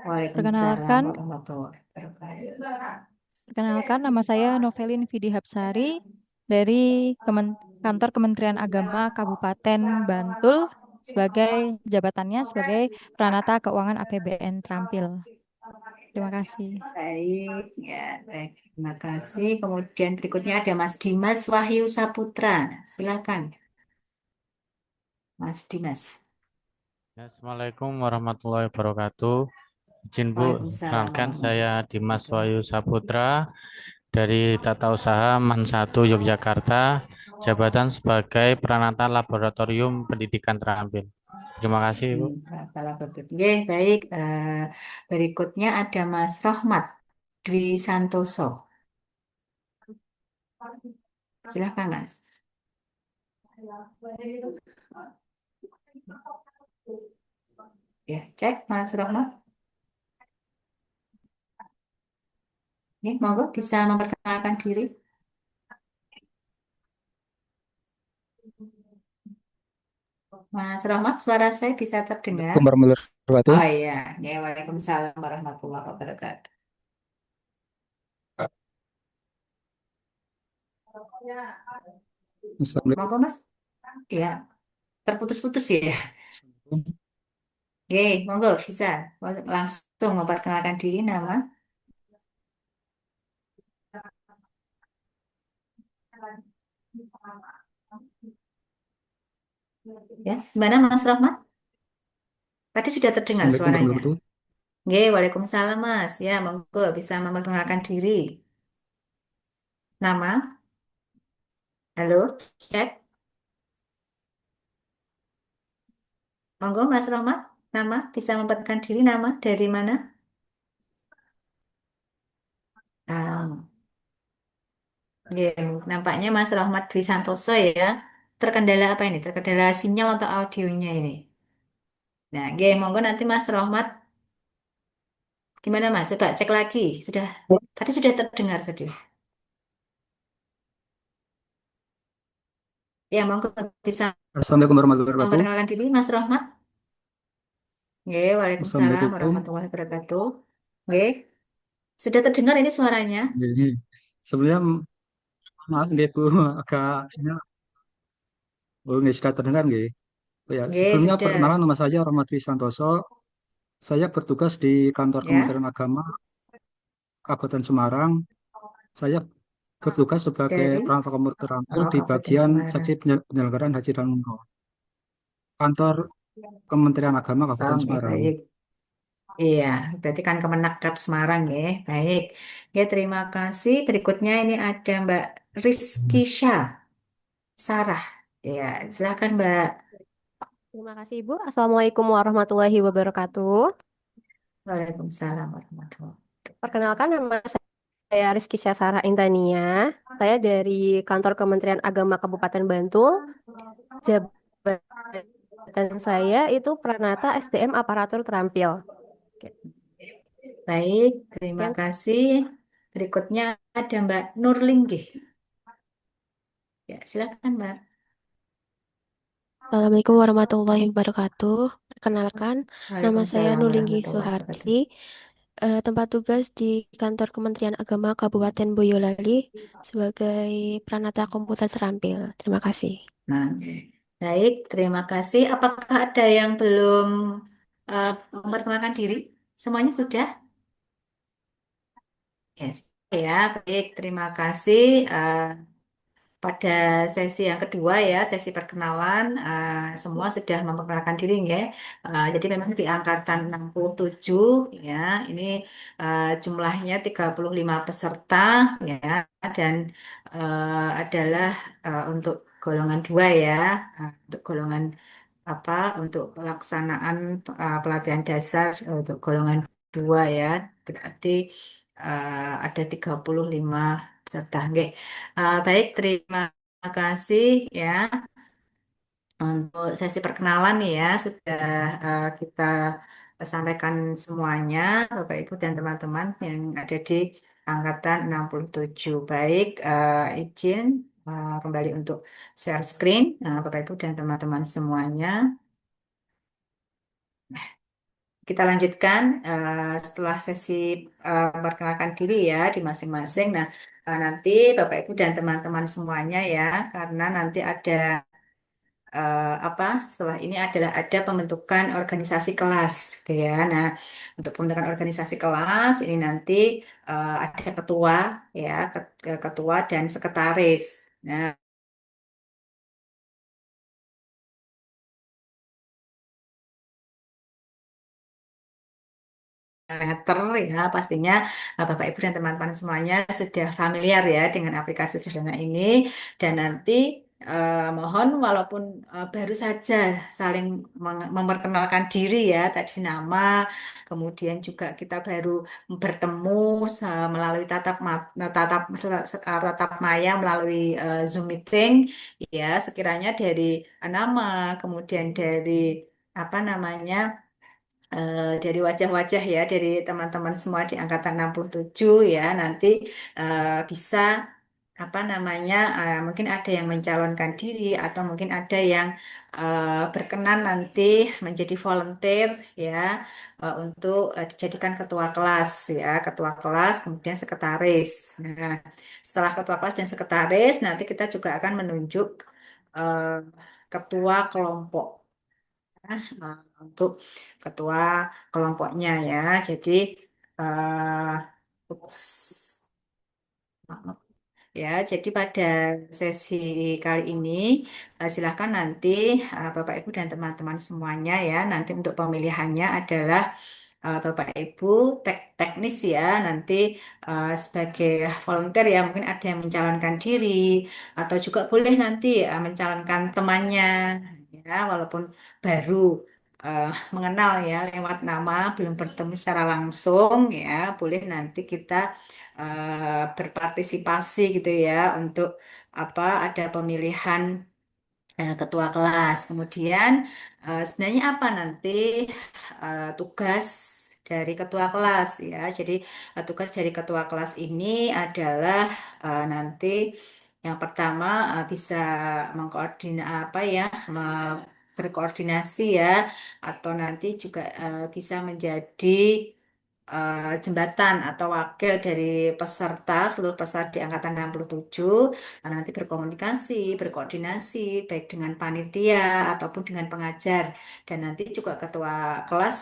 Waalaikumsalam Perkenalkan, warahmatullahi wabarakatuh. perkenalkan nama saya Novelin Vidi Hapsari dari Kantor Kementerian Agama Kabupaten Bantul sebagai jabatannya sebagai Pranata Keuangan APBN Terampil. Terima kasih. Baik, ya, baik. Terima kasih. Kemudian berikutnya ada Mas Dimas Wahyu Saputra. Silakan, Mas Dimas. Assalamualaikum warahmatullahi wabarakatuh. Izin Bu, Waalaikumsalam perkenalkan saya warahmatullahi Dimas wabarakatuh. Wahyu Saputra dari Tata Usaha Man 1 Yogyakarta, jabatan sebagai Peranata Laboratorium Pendidikan Terampil. Terima kasih Bu. Salah betul. Oke, baik. Berikutnya ada Mas Rohmat Dwi Santoso. Silakan, Mas. Ya, cek Mas Rohmat. Ya, monggo bisa memperkenalkan diri. Mas Rohmat, suara saya bisa terdengar? Assalamualaikum warahmatullahi wabarakatuh. Oh iya, ya, Waalaikumsalam warahmatullahi wabarakatuh. Assalamualaikum. Monggo, Mas. Ya, terputus-putus ya. Oke, monggo bisa langsung memperkenalkan diri nama. Ya, gimana Mas Rahmat? Tadi sudah terdengar Assalamualaikum suaranya. warahmatullahi wabarakatuh. Oke, Waalaikumsalam Mas. Ya, monggo bisa memperkenalkan diri. Nama? Halo, cek. Monggo Mas Rahmat, nama bisa memperkenalkan diri, nama dari mana? Ah, ya, nampaknya Mas Rahmat Dwi Santoso ya. Terkendala apa ini? Terkendala sinyal atau audionya ini? Nah, oke, monggo nanti Mas Rahmat. Gimana Mas? Coba cek lagi. Tadi sudah terdengar tadi. Ya, monggo bisa Assalamualaikum warahmatullahi wabarakatuh. memperkenalkan diri Mas Rahmat. Oke, Waalaikumsalam Assalamualaikum. warahmatullahi wabarakatuh. Oke, sudah terdengar ini suaranya? Ini sebelumnya maaf nih Bu, agak nggak sudah terdengar nggih. Oh ya, Oke, sebelumnya sudah. perkenalan nama saya Rahmat Santoso. Saya bertugas di kantor Ya, Kementerian Agama Kabupaten Semarang. Saya bertugas sebagai dari perantau komuter terampil di Kabupaten bagian Semarang. seksi penyelenggaraan haji dan umroh. Kantor Kementerian Agama Oh, Kabupaten oke, Semarang. baik. Iya, berarti kan Kemenaker Semarang ya. Baik. Ya, terima kasih. Berikutnya ini ada Mbak Rizky Syah Sarah. Ya, silakan Mbak. Terima kasih Ibu. Assalamualaikum warahmatullahi wabarakatuh. Waalaikumsalam warahmatullahi wabarakatuh. Perkenalkan nama saya Rizky Syasara Intania. Saya dari Kantor Kementerian Agama Kabupaten Bantul. Jabatan saya itu Pranata SDM Aparatur Terampil. Baik, terima kasih. Berikutnya ada Mbak Nurlinggih. Ya, silakan Mbak. Assalamualaikum warahmatullahi wabarakatuh. Perkenalkan, nama saya Waalaikumsalam Nulinggi warahmatullahi wabarakatuh. Suharti. Tempat tugas di Kantor Kementerian Agama Kabupaten Boyolali sebagai Pranata Komputer Terampil. Terima kasih. Nah, baik, terima kasih. Apakah ada yang belum memperkenalkan diri? Semuanya sudah? Yes. Ya, baik, terima kasih. Pada sesi yang kedua ya, sesi perkenalan, semua sudah memperkenalkan diri ya. Jadi memang di angkatan 67 ya, ini jumlahnya 35 peserta ya, dan adalah untuk golongan 2 ya. Untuk golongan apa? Untuk pelaksanaan pelatihan dasar untuk golongan 2 ya. Berarti ada 35 peserta. Nggih. Baik, terima kasih ya untuk sesi perkenalan nih ya. Sudah kita sampaikan semuanya, Bapak Ibu dan teman-teman yang ada di angkatan 67. Baik, izin kembali untuk share screen, Bapak Ibu dan teman-teman semuanya. Kita lanjutkan setelah sesi memperkenalkan diri ya di masing-masing. Nah, nanti Bapak Ibu dan teman-teman semuanya ya, karena nanti ada apa setelah ini adalah ada pembentukan organisasi kelas, gitu ya. Nah, untuk pembentukan organisasi kelas ini nanti ada ketua ya, ketua dan sekretaris. Nah, meter ya pastinya Bapak Ibu dan teman-teman semuanya sudah familiar ya dengan aplikasi sederhana ini dan nanti mohon walaupun baru saja saling memperkenalkan diri ya tadi nama kemudian juga kita baru bertemu melalui tatap maya melalui Zoom meeting ya sekiranya dari nama kemudian dari apa namanya dari wajah-wajah ya dari teman-teman semua di angkatan 67 ya nanti bisa apa namanya mungkin ada yang mencalonkan diri atau mungkin ada yang berkenan nanti menjadi volunteer ya untuk dijadikan ketua kelas ya ketua kelas kemudian sekretaris. Nah, setelah ketua kelas dan sekretaris nanti kita juga akan menunjuk eh, ketua kelompok untuk ketua kelompoknya ya. Jadi ups, maaf. Ya, jadi pada sesi kali ini silakan nanti Bapak Ibu dan teman-teman semuanya ya nanti untuk pemilihannya adalah Bapak Ibu teknis ya nanti sebagai volunteer ya mungkin ada yang mencalonkan diri atau juga boleh nanti mencalonkan temannya ya walaupun baru mengenal ya lewat nama belum bertemu secara langsung ya boleh nanti kita berpartisipasi gitu ya untuk apa ada pemilihan ketua kelas. Kemudian sebenarnya apa nanti tugas dari ketua kelas ya. Jadi tugas dari ketua kelas ini adalah nanti yang pertama bisa mengkoordinasi apa ya berkoordinasi ya atau nanti juga bisa menjadi jembatan atau wakil dari peserta seluruh peserta di angkatan 67 nanti berkomunikasi, berkoordinasi baik dengan panitia ataupun dengan pengajar dan nanti juga ketua kelas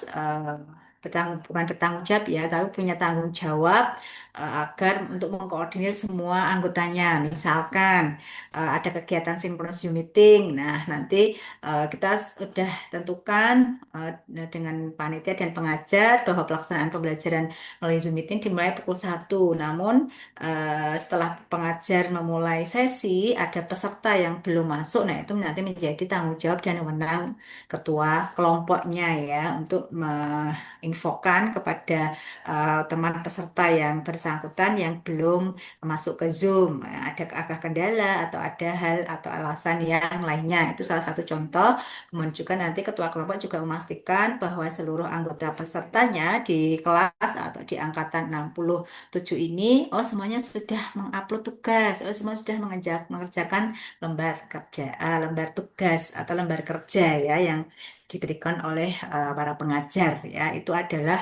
bukan bertanggung jawab ya, tapi punya tanggung jawab agar untuk mengkoordinir semua anggotanya. Misalkan ada kegiatan synchronous Zoom meeting, nah nanti kita sudah tentukan dengan panitia dan pengajar bahwa pelaksanaan pembelajaran melalui Zoom meeting dimulai pukul 1. Namun setelah pengajar memulai sesi, ada peserta yang belum masuk, nah itu nanti menjadi tanggung jawab dan wewenang ketua kelompoknya ya untuk menginfokan kepada teman peserta yang bersangkutan yang belum masuk ke Zoom, ada kendala atau ada hal atau alasan yang lainnya. Itu salah satu contoh. Kemudian juga nanti ketua kelompok juga memastikan bahwa seluruh anggota pesertanya di kelas atau di angkatan 67 ini, oh semuanya sudah mengupload tugas, oh semua sudah mengerjakan lembar kerja, lembar tugas atau lembar kerja ya yang diberikan oleh para pengajar ya. Itu adalah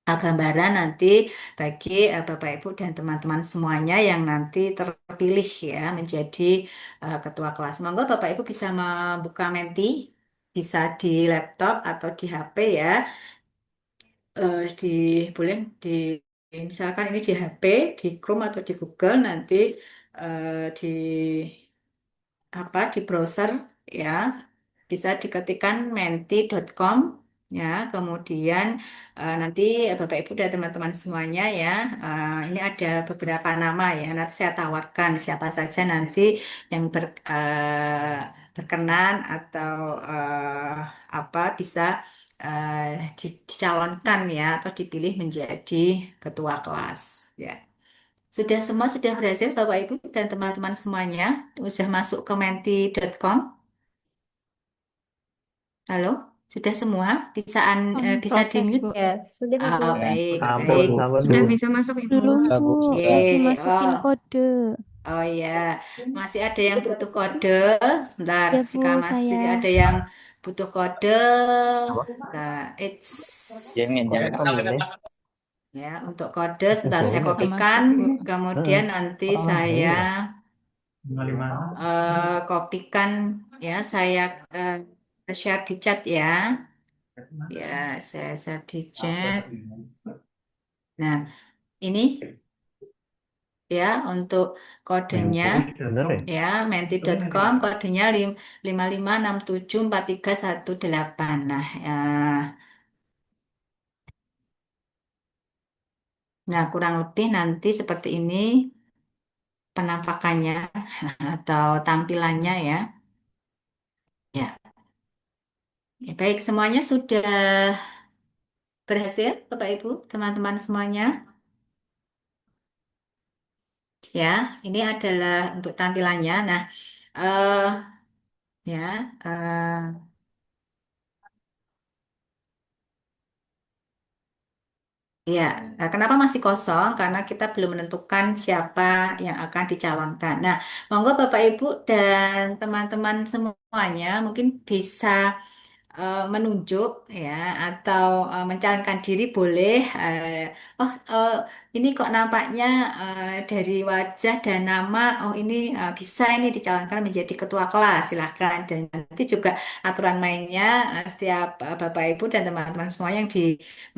gambaran nanti bagi Bapak Ibu dan teman-teman semuanya yang nanti terpilih ya menjadi ketua kelas. Monggo Bapak Ibu bisa membuka Menti, bisa di laptop atau di HP ya. Di boleh di misalkan ini di HP, di Chrome atau di Google nanti di apa di browser ya bisa diketikkan menti.com ya kemudian nanti Bapak Ibu dan teman-teman semuanya ya ini ada beberapa nama ya nanti saya tawarkan siapa saja nanti yang berkenan atau apa bisa dicalonkan ya atau dipilih menjadi ketua kelas ya. Sudah semua sudah berhasil Bapak Ibu dan teman-teman semuanya sudah masuk ke menti.com. Halo, sudah semua? Bisa bisa di Proses, mute? Bu. Ya, sudah Ibu. Baik, Ampun, baik. ampun, Sudah Bu. bisa masuk Ibu. Belum, Sudah, Bu, Bu. sudah. Oke, Dimasukin oh, kode. Oh iya, masih ada yang butuh kode. Sebentar, Ya Bu, jika saya. masih ada yang butuh kode, nah, ya untuk kode, sebentar saya Bisa kopikan, masuk Bu. kemudian nanti saya kopikan, ya saya share di chat ya, ya saya share di chat. Nah, ini ya untuk kodenya ya menti.com kodenya 55674318. Nah, ya, nah kurang lebih nanti seperti ini penampakannya atau tampilannya ya. Ya, ya, baik semuanya sudah berhasil Bapak Ibu, teman-teman semuanya. Ya, ini adalah untuk tampilannya. Nah, eh ya iya, nah, kenapa masih kosong? Karena kita belum menentukan siapa yang akan dicalonkan. Nah, monggo Bapak Ibu dan teman-teman semuanya mungkin bisa menunjuk ya atau mencalonkan diri boleh. Ini kok nampaknya dari wajah dan nama, oh ini bisa ini dicalonkan menjadi ketua kelas, silahkan. Dan nanti juga aturan mainnya setiap Bapak Ibu dan teman-teman semua yang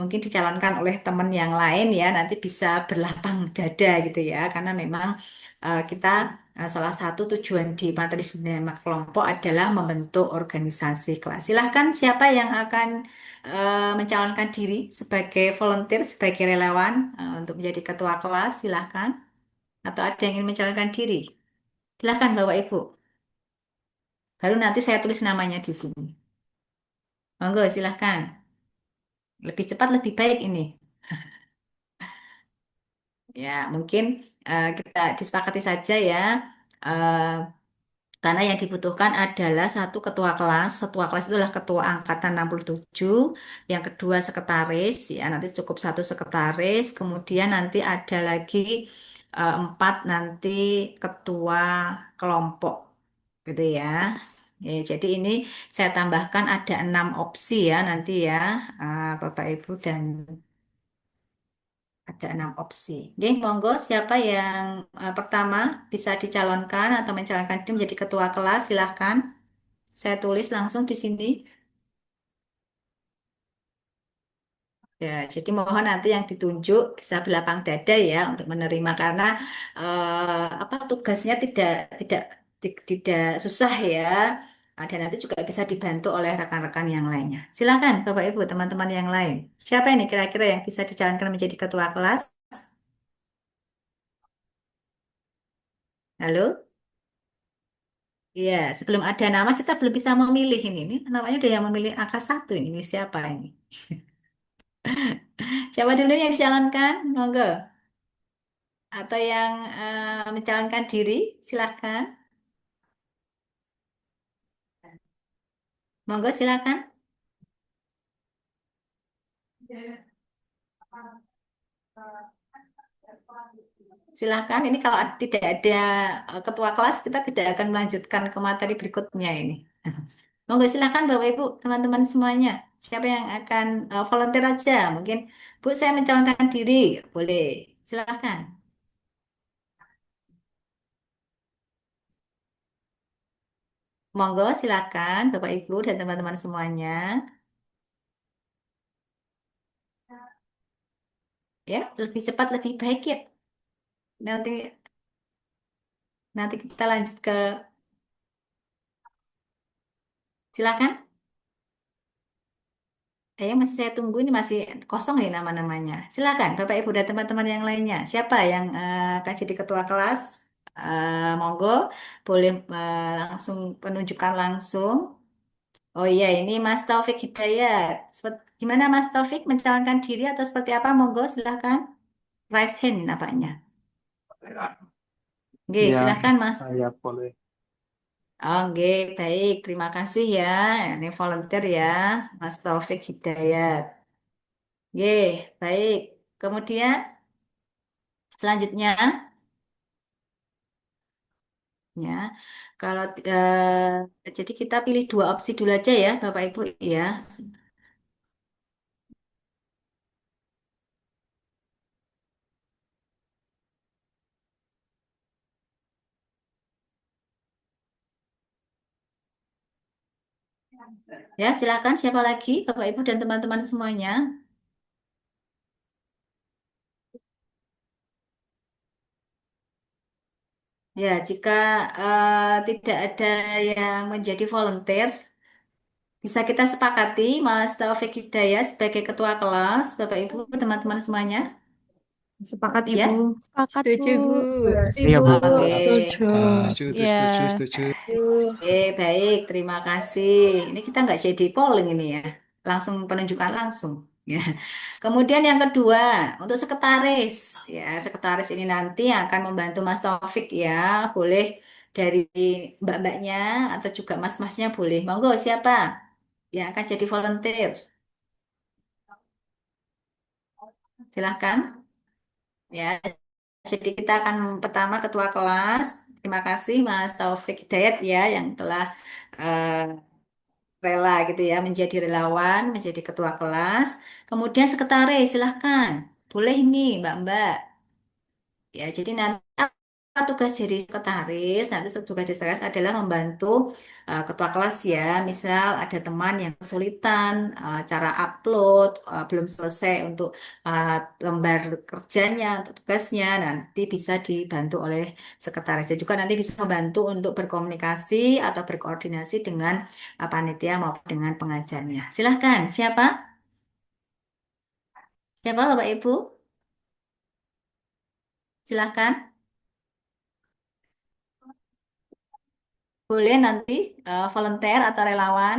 mungkin dicalonkan oleh teman yang lain ya nanti bisa berlapang dada gitu ya, karena memang kita salah satu tujuan di materi Sinema Kelompok adalah membentuk organisasi kelas. Silahkan siapa yang akan mencalonkan diri sebagai volunteer, sebagai relawan untuk menjadi ketua kelas, silahkan. Atau ada yang ingin mencalonkan diri? Silahkan Bapak Ibu. Baru nanti saya tulis namanya di sini. Monggo silahkan. Lebih cepat lebih baik ini. Ya, mungkin kita disepakati saja ya. Eh, Karena yang dibutuhkan adalah satu ketua kelas. Ketua kelas itu adalah ketua angkatan 67, yang kedua sekretaris, ya nanti cukup satu sekretaris, kemudian nanti ada lagi empat nanti ketua kelompok, gitu ya. Ya, jadi ini saya tambahkan ada 6 opsi ya nanti ya, Bapak Ibu dan ada 6 opsi. Oke, monggo siapa yang pertama bisa dicalonkan atau mencalonkan diri menjadi ketua kelas, silahkan. Saya tulis langsung di sini. Ya, jadi mohon nanti yang ditunjuk bisa berlapang dada ya untuk menerima karena apa tugasnya tidak tidak susah ya. Dan nanti juga bisa dibantu oleh rekan-rekan yang lainnya. Silakan Bapak Ibu, teman-teman yang lain. Siapa ini kira-kira yang bisa dicalonkan menjadi ketua kelas? Halo? Iya, sebelum ada nama kita belum bisa memilih ini. Ini namanya udah yang memilih angka satu ini. Ini siapa ini? Siapa dulu yang dicalonkan? Monggo. Atau yang mencalonkan diri, silahkan. Monggo silakan. Silakan. Ini kalau tidak ada ketua kelas, kita tidak akan melanjutkan ke materi berikutnya ini. Monggo silakan Bapak Ibu, teman-teman semuanya. Siapa yang akan volunteer aja? Mungkin Bu, saya mencalonkan diri. Boleh. Silakan. Monggo silakan Bapak Ibu dan teman-teman semuanya. Ya, lebih cepat lebih baik ya. Nanti nanti kita lanjut ke silakan. Masih saya tunggu ini masih kosong nih nama-namanya. Silakan Bapak Ibu dan teman-teman yang lainnya. Siapa yang akan jadi ketua kelas? Monggo, boleh langsung penunjukan langsung. Oh iya, ini Mas Taufik Hidayat. Gimana Mas Taufik mencalonkan diri atau seperti apa? Monggo, silakan. Raise hand nampaknya. Oke, Ya, silakan Mas. saya boleh. Oke, baik. Terima kasih ya. Ini volunteer ya, Mas Taufik Hidayat. Oke, baik. Kemudian selanjutnya, Ya, kalau jadi kita pilih dua opsi dulu aja ya, Bapak Ibu ya. Ya, silakan siapa lagi, Bapak Ibu dan teman-teman semuanya. Ya, jika tidak ada yang menjadi volunteer, bisa kita sepakati Mas Taufik Hidayat sebagai ketua kelas, Bapak Ibu, teman-teman semuanya. Sepakat, Ya, Ibu. Sepakat, Bu. Setuju, Bu. Berarti, Iya, Bu. Bu. oke. Setuju. Setuju, tuh, Ya. setuju, setuju. Oke, baik, terima kasih. Ini kita nggak jadi polling ini ya, langsung penunjukan langsung. Ya. Kemudian yang kedua, untuk sekretaris. Ya, sekretaris ini nanti akan membantu Mas Taufik ya, boleh dari mbak-mbaknya atau juga mas-masnya boleh. Monggo siapa yang akan jadi volunteer? Silahkan. Ya, jadi kita akan pertama ketua kelas. Terima kasih Mas Taufik Hidayat ya yang telah eh, rela gitu ya menjadi relawan, menjadi ketua kelas. Kemudian sekretaris, silahkan. Boleh nih Mbak-Mbak. Ya, jadi nanti apa tugas jadi sekretaris? Nanti tugas jadi sekretaris adalah membantu ketua kelas ya. Misal ada teman yang kesulitan cara upload belum selesai untuk uh, lembar kerjanya, untuk tugasnya, nanti bisa dibantu oleh sekretaris. Dan juga nanti bisa membantu untuk berkomunikasi atau berkoordinasi dengan panitia maupun dengan pengajarnya. Silahkan, siapa? Siapa Bapak Ibu? Silahkan. Boleh nanti volunteer atau relawan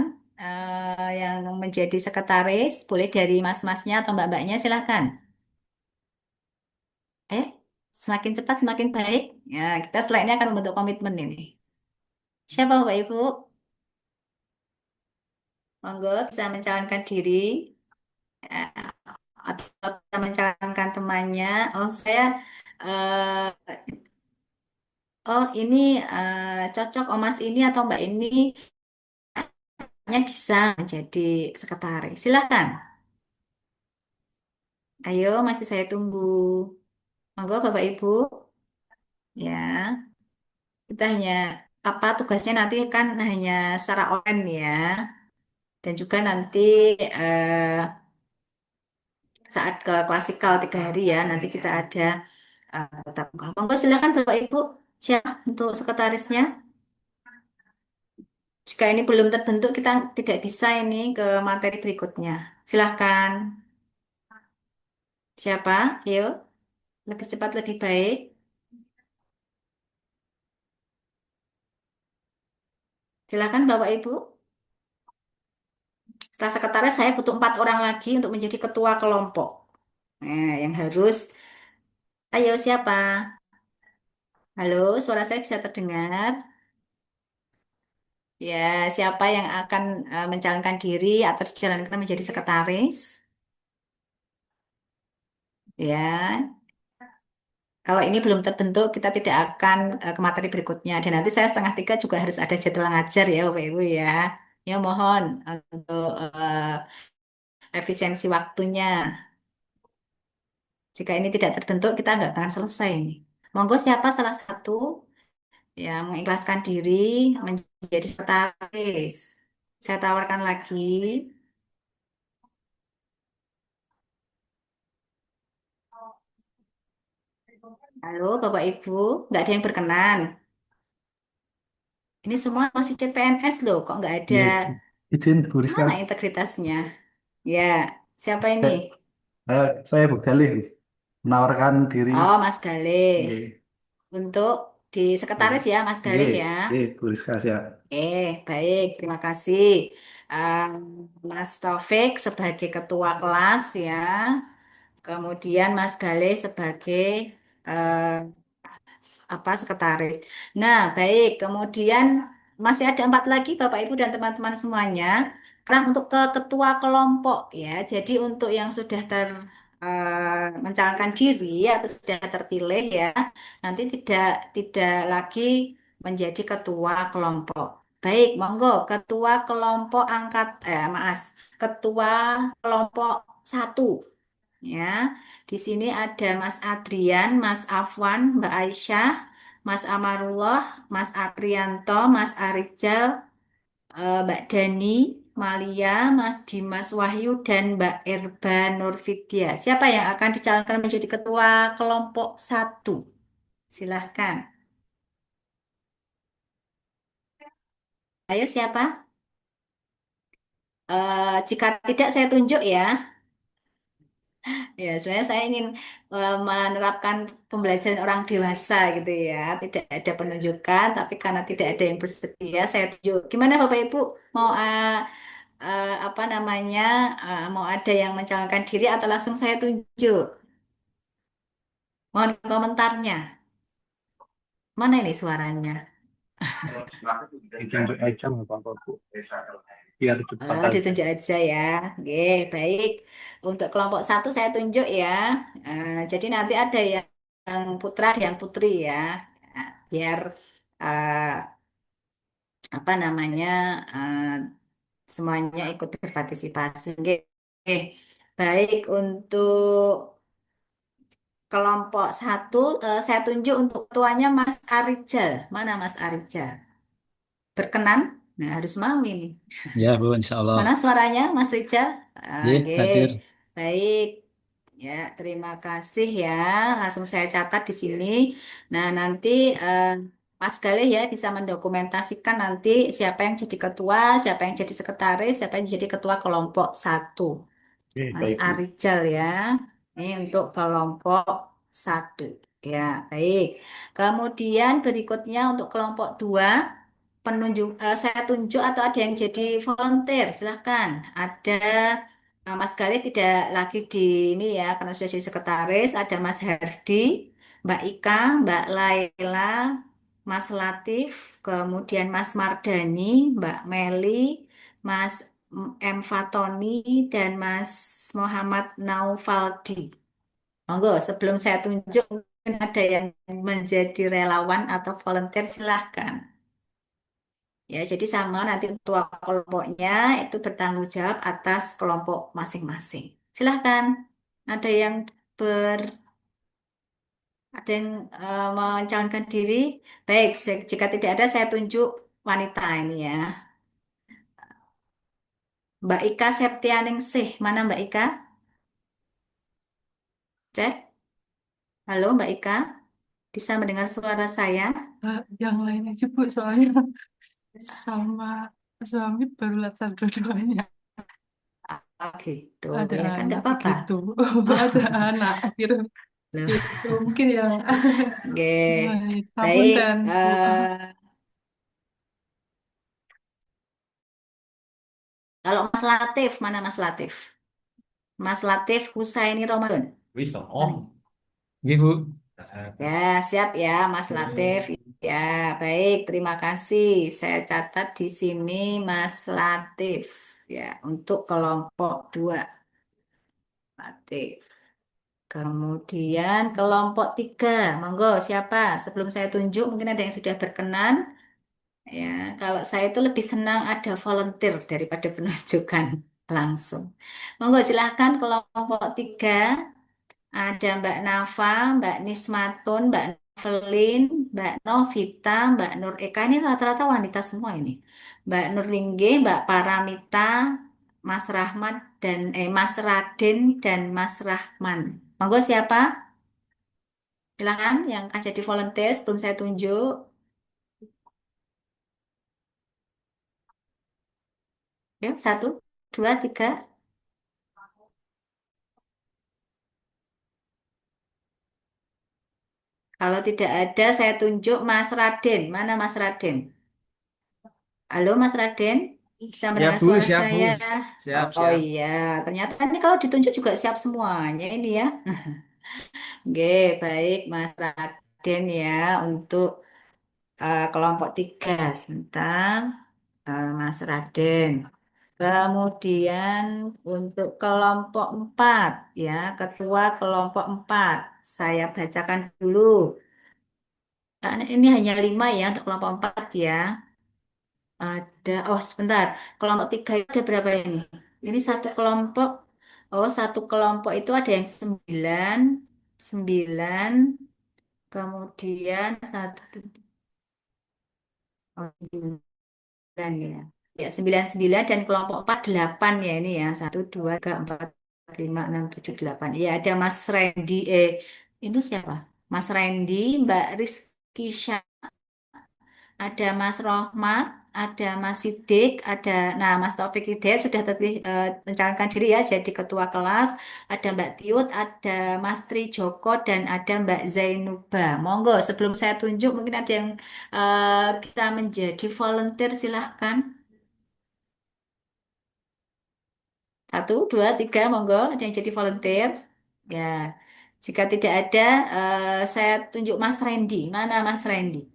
yang menjadi sekretaris, boleh dari mas-masnya atau mbak-mbaknya, silahkan. Eh, semakin cepat semakin baik. Ya, kita setelah ini akan membentuk komitmen ini. Siapa Bapak Ibu? Monggo bisa mencalonkan diri eh, atau bisa mencalonkan temannya. Oh, saya oh ini cocok oh Mas ini atau Mbak ini hanya bisa jadi sekretaris. Silahkan. Ayo, masih saya tunggu. Monggo Bapak Ibu, ya kita hanya apa tugasnya nanti kan hanya secara online ya, dan juga nanti eh, saat ke klasikal 3 hari ya, nanti kita ada tatap muka. Monggo silakan Bapak Ibu, siapa untuk sekretarisnya? Jika ini belum terbentuk, kita tidak bisa ini ke materi berikutnya. Silahkan, siapa? Yuk, lebih cepat lebih baik. Silakan Bapak Ibu. Setelah sekretaris, saya butuh 4 orang lagi untuk menjadi ketua kelompok. Nah, yang harus, ayo siapa? Halo, suara saya bisa terdengar? Ya, siapa yang akan mencalonkan diri atau dijalankan menjadi sekretaris? Ya, kalau ini belum terbentuk, kita tidak akan ke materi berikutnya. Dan nanti saya 2:30 juga harus ada jadwal ngajar ya, Bapak Ibu ya. Ya, mohon untuk efisiensi waktunya. Jika ini tidak terbentuk, kita nggak akan selesai nih. Monggo siapa salah satu yang mengikhlaskan diri menjadi sekretaris. Saya tawarkan lagi. Halo, Bapak Ibu, nggak ada yang berkenan. Ini semua masih CPNS loh, kok nggak ada Ya, izin Bu Rizka. mana integritasnya? Ya, siapa ini? Eh, saya Bu Galih menawarkan diri. Oh, Mas Galih. Nggih, Untuk di sekretaris ya, Mas Galih nggih, ya. nggih, Bu Rizka siap. Baik, terima kasih. Um, Mas Taufik sebagai ketua kelas ya. Kemudian Mas Galih sebagai eh, apa sekretaris. Nah, baik. Kemudian masih ada 4 lagi Bapak Ibu dan teman-teman semuanya. Sekarang untuk ke ketua kelompok ya. Jadi untuk yang sudah mencalonkan diri atau sudah terpilih ya, nanti tidak lagi menjadi ketua kelompok. Baik, monggo ketua kelompok ketua kelompok 1. Ya, di sini ada Mas Adrian, Mas Afwan, Mbak Aisyah, Mas Amarullah, Mas Aprianto, Mas Arijal, Mbak Dani, Malia, Mas Dimas Wahyu, dan Mbak Erba Nurvidya. Siapa yang akan dicalonkan menjadi ketua kelompok 1? Silahkan. Ayo siapa? Jika tidak saya tunjuk ya. Ya, sebenarnya saya ingin menerapkan pembelajaran orang dewasa gitu ya. Tidak ada penunjukan, tapi karena tidak ada yang bersedia, saya tunjuk. Gimana Bapak Ibu? Mau apa namanya? Mau ada yang mencalonkan diri atau langsung saya tunjuk? Mohon komentarnya. Mana ini suaranya? Ditunjuk aja nggak apa-apa Bu. Biar cepat aja. Ditunjuk aja ya. Oke, baik. Untuk kelompok 1 saya tunjuk ya. Jadi nanti ada yang putra, ada yang putri ya. Biar eh, apa namanya semuanya ikut berpartisipasi. Oke. Oke. Baik untuk kelompok 1 saya tunjuk untuk ketuanya Mas Arijal. Mana Mas Arijal? Berkenan? Nah, harus mau ini. Ya, Bu, insya Allah. Mana suaranya, Mas Rijal? Ya, Oke, hadir. baik. Ya, terima kasih ya. Langsung saya catat di sini. Nah, nanti Mas Galih ya bisa mendokumentasikan nanti siapa yang jadi ketua, siapa yang jadi sekretaris, siapa yang jadi ketua kelompok 1. Oke, Mas baik Bu. Arijal ya. Ini untuk kelompok 1. Ya, baik. Kemudian berikutnya untuk kelompok 2 saya tunjuk atau ada yang jadi volunteer, silahkan. Ada Mas Galih tidak lagi di ini ya, karena sudah jadi sekretaris. Ada Mas Herdi, Mbak Ika, Mbak Laila, Mas Latif, kemudian Mas Mardani, Mbak Meli, Mas M. Fatoni, dan Mas Muhammad Naufaldi. Monggo, sebelum saya tunjuk, mungkin ada yang menjadi relawan atau volunteer, silahkan. Ya, jadi sama nanti ketua kelompoknya itu bertanggung jawab atas kelompok masing-masing. Silahkan. Ada yang ber ada yang mencalonkan diri. Baik, jika tidak ada saya tunjuk wanita ini ya. Mbak Ika Septianingsih. Mana Mbak Ika? Cek. Halo Mbak Ika. Bisa mendengar suara saya? Yang lain aja Bu, soalnya sama suami baru latar dua-duanya. Oh gitu. Ada Ya kan nggak anak apa-apa. gitu. Ada anak gitu. Loh. Itu mungkin yang Oke. baik. Baik. Hapunten, Bu. Kalau Mas Latif, mana Mas Latif? Mas Latif Husaini Ramadan. Wis om. Nggih, Bu. Ya, siap ya Mas Latif. Ya, baik, terima kasih. Saya catat di sini Mas Latif. Ya, untuk kelompok 2. Latif. Kemudian kelompok 3. Monggo, siapa? Sebelum saya tunjuk, mungkin ada yang sudah berkenan. Ya, kalau saya itu lebih senang ada volunteer daripada penunjukan langsung. Monggo, silahkan kelompok 3. Ada Mbak Nafa, Mbak Nismatun, Mbak Novelin, Mbak Novita, Mbak Nur Eka. Ini rata-rata wanita semua ini. Mbak Nurlingge, Mbak Paramita, Mas Rahmat, dan Mas Raden, dan Mas Rahman. Monggo siapa? Silakan yang akan jadi volunteer sebelum saya tunjuk. Ya, 1, 2, 3. Kalau tidak ada, saya tunjuk Mas Raden. Mana Mas Raden? Halo Mas Raden, bisa Ya mendengar Bu, suara siap Bu. saya? Siap, Oh siap. iya, ternyata ini kalau ditunjuk juga siap semuanya ini ya. Oke, baik Mas Raden ya untuk kelompok 3. Sebentar, Mas Raden. Kemudian untuk kelompok 4 ya, ketua kelompok 4. Saya bacakan dulu. Ini hanya 5 ya untuk kelompok 4 ya. Oh sebentar, kelompok 3 itu ada berapa ini? Ini satu kelompok, oh satu kelompok itu ada yang 9, 9, kemudian satu, oh, 9 ya. Ya, 9, 9 dan kelompok 4 8 ya ini ya. Satu 2 3 4 5 6 7 8. Iya, ada Mas Randy, ini siapa? Mas Randy, Mbak Rizky, ada Mas Rohmat, ada Mas Sidik, ada, nah Mas Taufik Hidayat sudah terpilih, mencalonkan diri ya jadi ketua kelas, ada Mbak Tiut, ada Mas Tri Joko, dan ada Mbak Zainuba. Monggo sebelum saya tunjuk mungkin ada yang bisa menjadi volunteer, silahkan. Satu, dua, tiga, monggo ada yang jadi volunteer. Ya, jika tidak ada, saya tunjuk Mas Randy. Mana Mas Randy?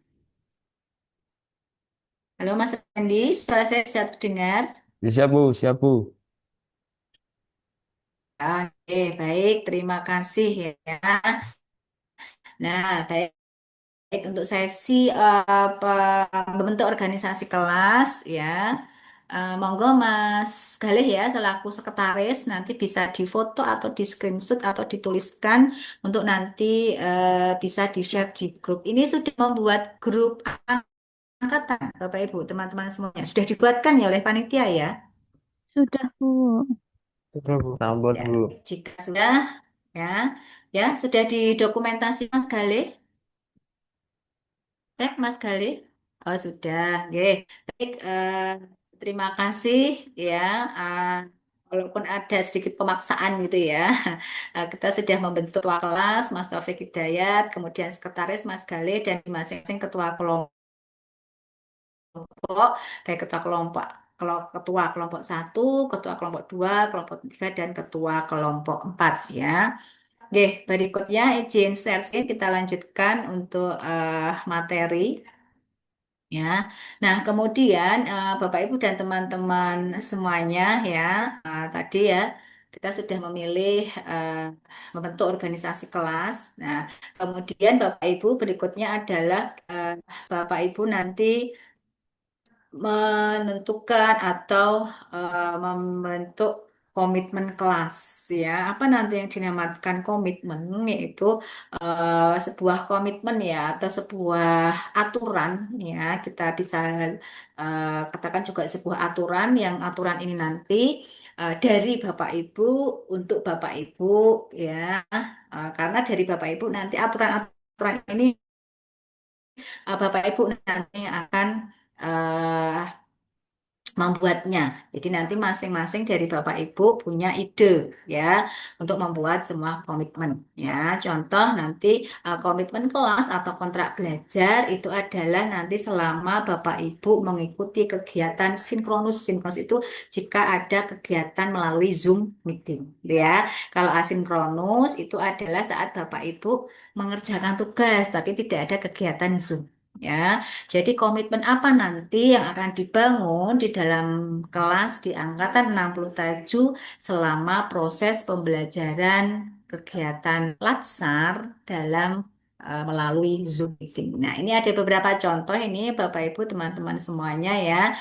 Halo Mas Randy, suara saya bisa terdengar? Ya, siap Bu, siap Bu. Oke, baik. Terima kasih ya. Nah, baik. Untuk sesi membentuk organisasi kelas ya. Monggo Mas Galih ya selaku sekretaris nanti bisa difoto atau di screenshot atau dituliskan untuk nanti bisa di-share di grup. Ini sudah membuat grup angkatan Bapak Ibu, teman-teman semuanya. Sudah dibuatkan ya oleh panitia ya. Sudah, Bu. Sudah Bu, tambah Ya, Bu. jika sudah ya, ya sudah didokumentasi Mas Galih. Cek Mas Galih. Oh sudah, oke. Baik, terima kasih ya. eh, Walaupun ada sedikit pemaksaan gitu ya, kita sudah membentuk ketua kelas Mas Taufik Hidayat, kemudian sekretaris Mas Galih dan masing-masing ketua kelompok, baik ketua kelompok ketua kelompok 1, ketua kelompok 2, kelompok 3, dan ketua kelompok 4 ya. Oke, berikutnya izin share screen kita lanjutkan untuk materi. Ya, nah kemudian Bapak Ibu dan teman-teman semuanya ya, tadi ya kita sudah memilih membentuk organisasi kelas. Nah, kemudian Bapak Ibu berikutnya adalah Bapak Ibu nanti menentukan atau membentuk komitmen kelas ya. Apa nanti yang dinamakan komitmen yaitu sebuah komitmen ya atau sebuah aturan ya kita bisa katakan juga sebuah aturan yang aturan ini nanti dari Bapak Ibu untuk Bapak Ibu ya. Karena dari Bapak Ibu nanti aturan-aturan ini Bapak Ibu nanti akan eh, membuatnya. Jadi nanti masing-masing dari Bapak Ibu punya ide ya untuk membuat semua komitmen ya. Contoh nanti komitmen kelas atau kontrak belajar itu adalah nanti selama Bapak Ibu mengikuti kegiatan sinkronus. Sinkronus itu jika ada kegiatan melalui Zoom meeting ya. Kalau asinkronus itu adalah saat Bapak Ibu mengerjakan tugas tapi tidak ada kegiatan Zoom. Ya, jadi komitmen apa nanti yang akan dibangun di dalam kelas di angkatan 67 selama proses pembelajaran kegiatan Latsar dalam melalui Zoom meeting. Nah, ini ada beberapa contoh ini Bapak Ibu teman-teman semuanya ya.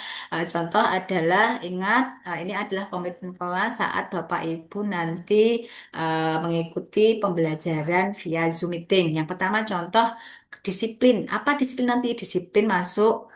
Contoh adalah ingat ini adalah komitmen kelas saat Bapak Ibu nanti mengikuti pembelajaran via Zoom meeting. Yang pertama contoh disiplin. Apa disiplin nanti? Disiplin masuk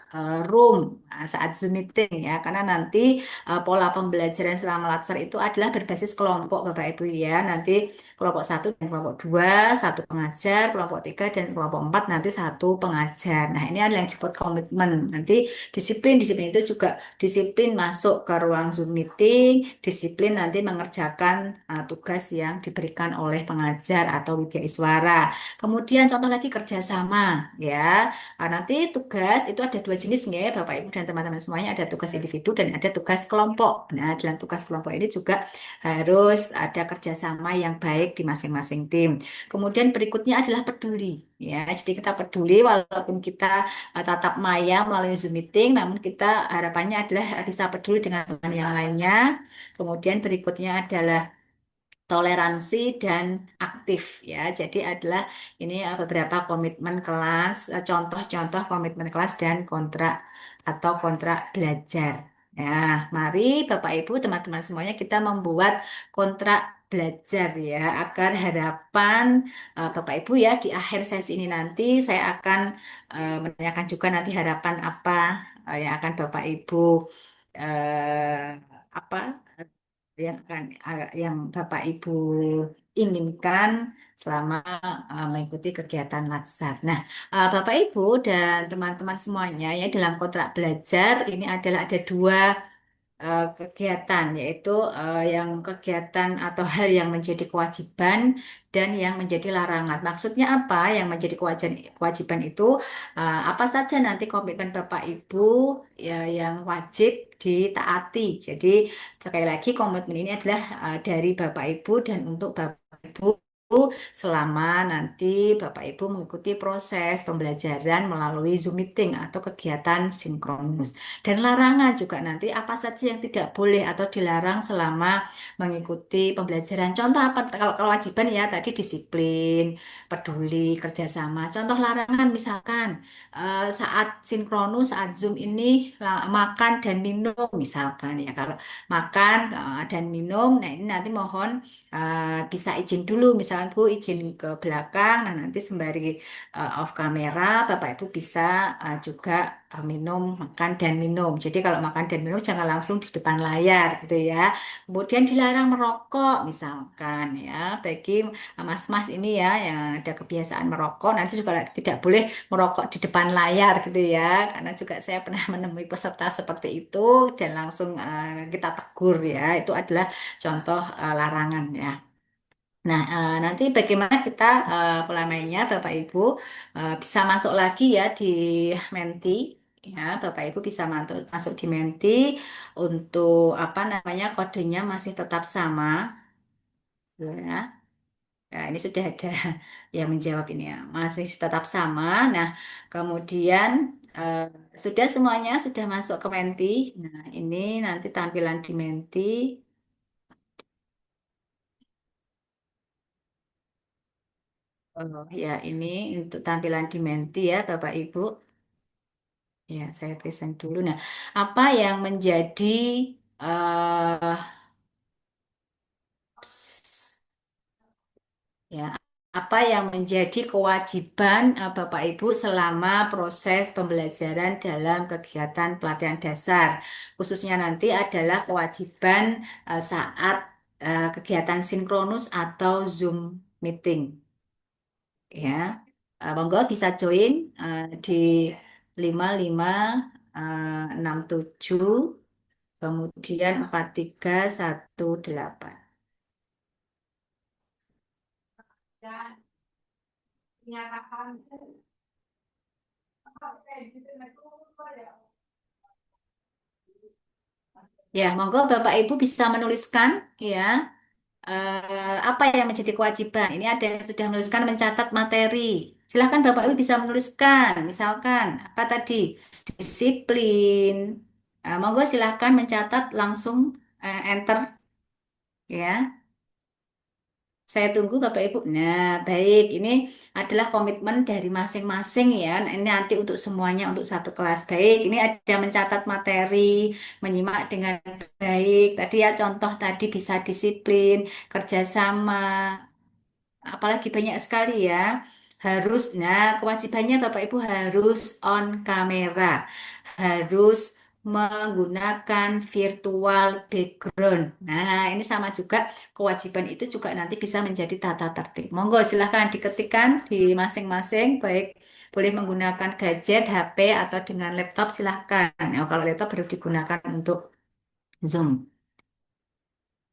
room saat Zoom meeting ya. Karena nanti pola pembelajaran selama latsar itu adalah berbasis kelompok Bapak Ibu ya. Nanti kelompok 1 dan kelompok 2 satu pengajar, kelompok 3 dan kelompok 4 nanti satu pengajar. Nah, ini adalah yang disebut komitmen. Nanti disiplin itu juga disiplin masuk ke ruang Zoom meeting, disiplin nanti mengerjakan tugas yang diberikan oleh pengajar atau widyaswara. Kemudian contoh lagi kerjasama ya. Nanti tugas itu ada dua jenis ya Bapak Ibu dan teman-teman semuanya, ada tugas individu dan ada tugas kelompok. Nah, dalam tugas kelompok ini juga harus ada kerjasama yang baik di masing-masing tim. Kemudian berikutnya adalah peduli ya. Jadi kita peduli walaupun kita tatap maya melalui Zoom meeting, namun kita harapannya adalah bisa peduli dengan teman yang lainnya. Kemudian berikutnya adalah toleransi dan aktif ya. Jadi adalah ini beberapa komitmen kelas, contoh-contoh komitmen kelas dan kontrak atau kontrak belajar. Ya, mari Bapak Ibu teman-teman semuanya kita membuat kontrak belajar ya agar harapan Bapak Ibu ya di akhir sesi ini nanti saya akan menanyakan juga nanti harapan apa yang akan Bapak Ibu apa yang akan yang Bapak Ibu inginkan selama mengikuti kegiatan Latsar. Nah, Bapak Ibu dan teman-teman semuanya ya dalam kontrak belajar ini adalah ada dua kegiatan yaitu yang kegiatan atau hal yang menjadi kewajiban dan yang menjadi larangan. Maksudnya apa? Yang menjadi kewajiban itu apa saja nanti komitmen Bapak Ibu ya yang wajib ditaati. Jadi sekali lagi komitmen ini adalah dari Bapak Ibu dan untuk Bapak Ibu selama nanti Bapak Ibu mengikuti proses pembelajaran melalui Zoom meeting atau kegiatan sinkronus. Dan larangan juga nanti apa saja yang tidak boleh atau dilarang selama mengikuti pembelajaran. Contoh apa? Kalau kewajiban ya tadi disiplin, peduli, kerjasama. Contoh larangan misalkan saat sinkronus, saat Zoom ini makan dan minum misalkan ya. Kalau makan dan minum, nah ini nanti mohon bisa izin dulu. Misalkan Bu izin ke belakang, nah nanti sembari off kamera, Bapak Ibu bisa juga minum, makan dan minum. Jadi kalau makan dan minum jangan langsung di depan layar gitu ya. Kemudian dilarang merokok misalkan ya. Bagi mas-mas ini ya yang ada kebiasaan merokok, nanti juga tidak boleh merokok di depan layar gitu ya. Karena juga saya pernah menemui peserta seperti itu dan langsung kita tegur ya. Itu adalah contoh larangan ya. Nah, nanti bagaimana kita pola mainnya, Bapak Ibu bisa masuk lagi ya di Menti, ya, Bapak Ibu bisa masuk di Menti untuk apa namanya kodenya masih tetap sama, ya. Ya, ini sudah ada yang menjawab ini ya, masih tetap sama. Nah, kemudian eh, sudah semuanya sudah masuk ke Menti. Nah, ini nanti tampilan di Menti. Oh, ya, ini untuk tampilan di Menti ya, Bapak Ibu. Ya, saya present dulu. Nah, apa yang menjadi eh ya, apa yang menjadi kewajiban Bapak Ibu selama proses pembelajaran dalam kegiatan pelatihan dasar, khususnya nanti adalah kewajiban saat kegiatan sinkronus atau Zoom meeting, ya. Monggo bisa join di 5567 kemudian 4318. Ya, monggo Bapak Ibu bisa menuliskan ya apa yang menjadi kewajiban. Ini ada yang sudah menuliskan mencatat materi. Silahkan Bapak Ibu bisa menuliskan. Misalkan apa tadi? Disiplin. Monggo silahkan mencatat langsung enter ya. Saya tunggu Bapak Ibu. Nah, baik. Ini adalah komitmen dari masing-masing ya. Nah, ini nanti untuk semuanya untuk satu kelas. Baik, ini ada mencatat materi, menyimak dengan baik. Tadi ya contoh tadi bisa disiplin, kerjasama, apalagi banyak sekali ya. Harus, nah kewajibannya Bapak Ibu harus on kamera, harus menggunakan virtual background. Nah, ini sama juga kewajiban itu juga nanti bisa menjadi tata tertib. Monggo silahkan diketikkan di masing-masing, baik boleh menggunakan gadget, HP, atau dengan laptop silahkan. Oh, kalau laptop baru digunakan untuk Zoom.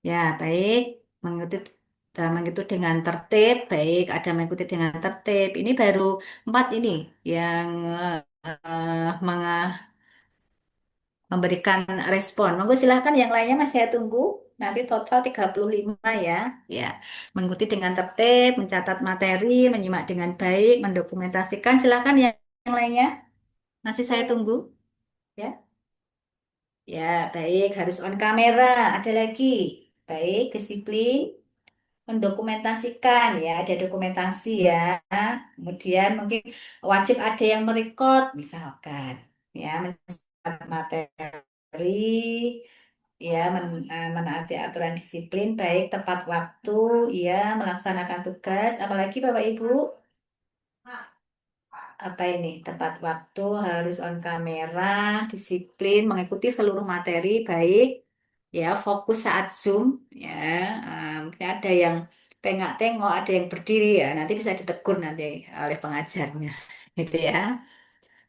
Ya, baik. Mengikuti mengikuti dengan tertib, baik. Ada mengikuti dengan tertib. Ini baru 4 ini yang memberikan respon. Monggo silahkan yang lainnya masih saya tunggu. Nanti total 35 ya. Ya, mengikuti dengan tertib, mencatat materi, menyimak dengan baik, mendokumentasikan. Silahkan yang lainnya. Masih saya tunggu. Ya. Ya, baik. Harus on kamera. Ada lagi. Baik, disiplin. mendokumentasikan ya, ada dokumentasi ya. Kemudian mungkin wajib ada yang merekod misalkan ya, mencatat materi ya, menaati aturan disiplin baik tepat waktu ya, melaksanakan tugas, apalagi Bapak Ibu apa ini tepat waktu, harus on kamera, disiplin, mengikuti seluruh materi baik ya, fokus saat Zoom ya. Mungkin ada yang tengok-tengok, ada yang berdiri ya, nanti bisa ditegur nanti oleh pengajarnya gitu ya.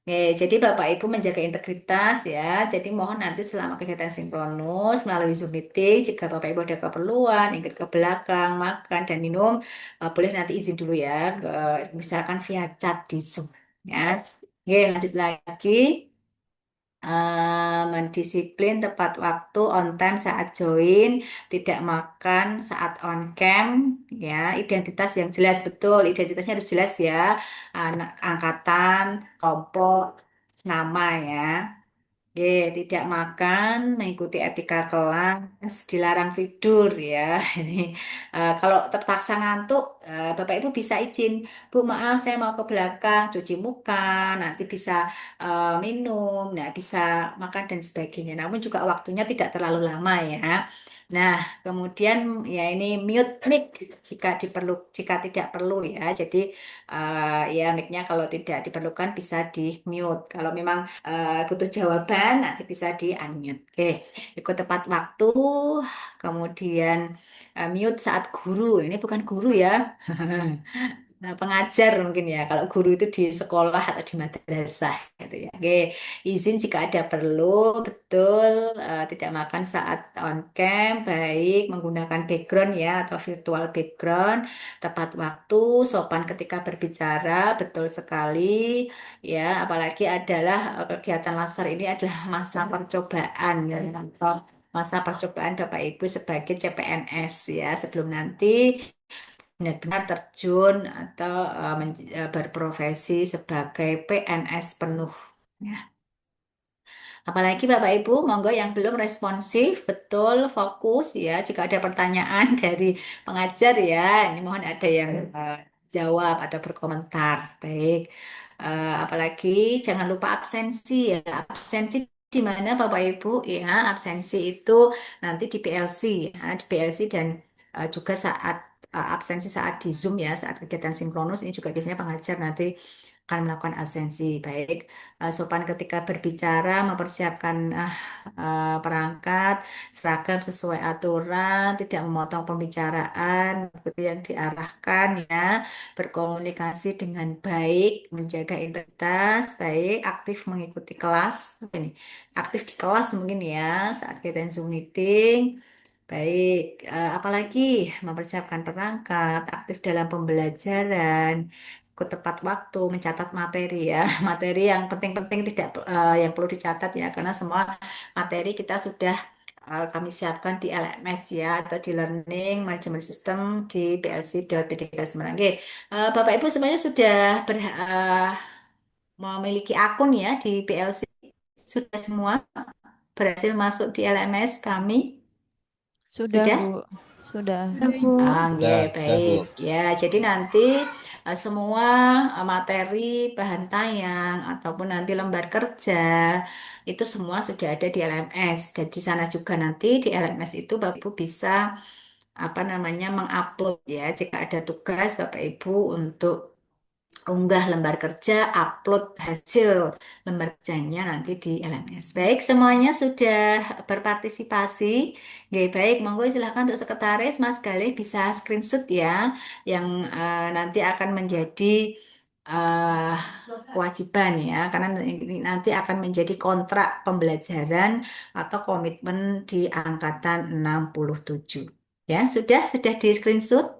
Oke, jadi Bapak Ibu menjaga integritas ya. Jadi mohon nanti selama kegiatan sinkronus melalui Zoom meeting, jika Bapak Ibu ada keperluan, ingin ke belakang, makan dan minum, boleh nanti izin dulu ya, misalkan via chat di Zoom ya. Oke, lanjut lagi. Mendisiplin tepat waktu, on time saat join, tidak makan saat on cam, ya, identitas yang jelas betul, identitasnya harus jelas ya, anak angkatan, kelompok, nama ya. Oke, tidak makan, mengikuti etika kelas, dilarang tidur ya. Ini kalau terpaksa ngantuk, Bapak Ibu bisa izin, Bu maaf saya mau ke belakang, cuci muka, nanti bisa minum, nah bisa makan dan sebagainya. Namun juga waktunya tidak terlalu lama ya. Nah, kemudian ya ini mute mic jika tidak perlu ya. Jadi ya mic-nya kalau tidak diperlukan bisa di mute. Kalau memang butuh jawaban nanti bisa di unmute. Oke, ikut tepat waktu, kemudian mute saat guru. Ini bukan guru ya. Nah, pengajar mungkin ya. Kalau guru itu di sekolah atau di madrasah gitu ya. Oke, izin jika ada perlu, betul. Tidak makan saat on cam, baik menggunakan background ya atau virtual background, tepat waktu, sopan ketika berbicara, betul sekali. Ya, apalagi adalah kegiatan laser ini adalah masa percobaan ya, atau masa percobaan Bapak Ibu sebagai CPNS ya, sebelum nanti benar-benar terjun atau berprofesi sebagai PNS penuh. Ya. Apalagi Bapak Ibu, monggo yang belum responsif, betul, fokus ya. Jika ada pertanyaan dari pengajar ya, ini mohon ada yang jawab atau berkomentar. Baik. Apalagi jangan lupa absensi ya. Absensi di mana Bapak Ibu ya, absensi itu nanti di PLC ya, di PLC dan juga saat absensi saat di Zoom ya, saat kegiatan sinkronus ini juga biasanya pengajar nanti akan melakukan absensi. Baik, sopan ketika berbicara, mempersiapkan perangkat, seragam sesuai aturan, tidak memotong pembicaraan, seperti yang diarahkan ya, berkomunikasi dengan baik, menjaga integritas, baik, aktif mengikuti kelas, apa ini? Aktif di kelas mungkin ya, saat kegiatan Zoom meeting. Baik, apalagi mempersiapkan perangkat, aktif dalam pembelajaran, ikut tepat waktu, mencatat materi ya, materi yang penting-penting tidak yang perlu dicatat ya, karena semua materi kita sudah kami siapkan di LMS ya, atau di Learning Management System di plc.pdk Semarang. Oke, Bapak Ibu semuanya sudah memiliki akun ya di PLC, sudah semua berhasil masuk di LMS kami, Sudah, sudah? Bu. Sudah. Sudah, Bu. Oke, Bu. baik. Ya, jadi nanti semua materi, bahan tayang, ataupun nanti lembar kerja, itu semua sudah ada di LMS. Dan di sana juga nanti di LMS itu Bapak Ibu bisa apa namanya mengupload ya, jika ada tugas Bapak Ibu untuk unggah lembar kerja, upload hasil lembar kerjanya nanti di LMS. Baik, semuanya sudah berpartisipasi. Oke, baik, monggo silahkan untuk sekretaris Mas Galih bisa screenshot ya, yang nanti akan menjadi eh, kewajiban ya, karena ini nanti akan menjadi kontrak pembelajaran atau komitmen di angkatan 67. Ya, sudah di screenshot